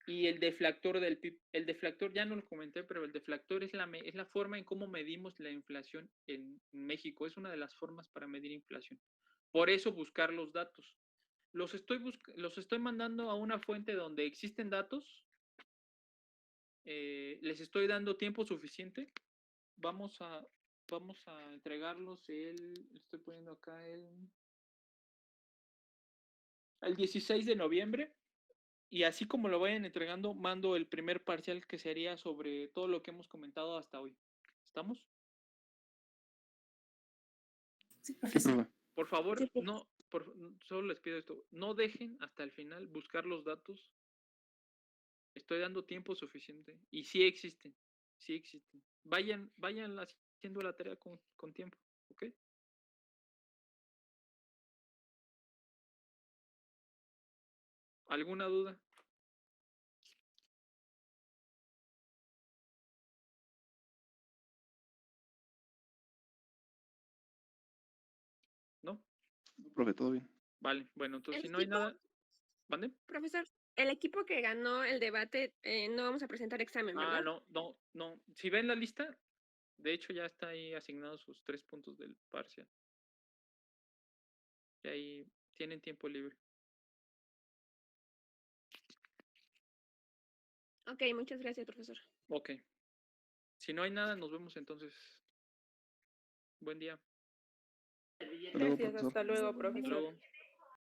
y el deflactor del PIB. El deflactor, ya no lo comenté, pero el deflactor es la forma en cómo medimos la inflación en México. Es una de las formas para medir inflación. Por eso buscar los datos. Los estoy mandando a una fuente donde existen datos. Les estoy dando tiempo suficiente. Vamos a entregarlos estoy poniendo acá el 16 de noviembre. Y así como lo vayan entregando, mando el primer parcial, que sería sobre todo lo que hemos comentado hasta hoy. ¿Estamos? Sí, profesor. Por favor, Sí, no, solo les pido esto: no dejen hasta el final buscar los datos. Estoy dando tiempo suficiente. Y sí existen, sí existen. Vayan haciendo la tarea con tiempo, ¿ok? ¿Alguna duda? ¿No? No, profe, todo bien. Vale, bueno, entonces si El no hay tipo, nada, ¿mande? profesor, el equipo que ganó el debate no vamos a presentar examen, ¿verdad? No. Si ven la lista, de hecho ya está ahí asignados sus 3 puntos del parcial. Y ahí tienen tiempo libre. Ok, muchas gracias, profesor. Ok. Si no hay nada, nos vemos entonces. Buen día. Hasta luego, Gracias, profesor. hasta luego, Hasta profesor. luego.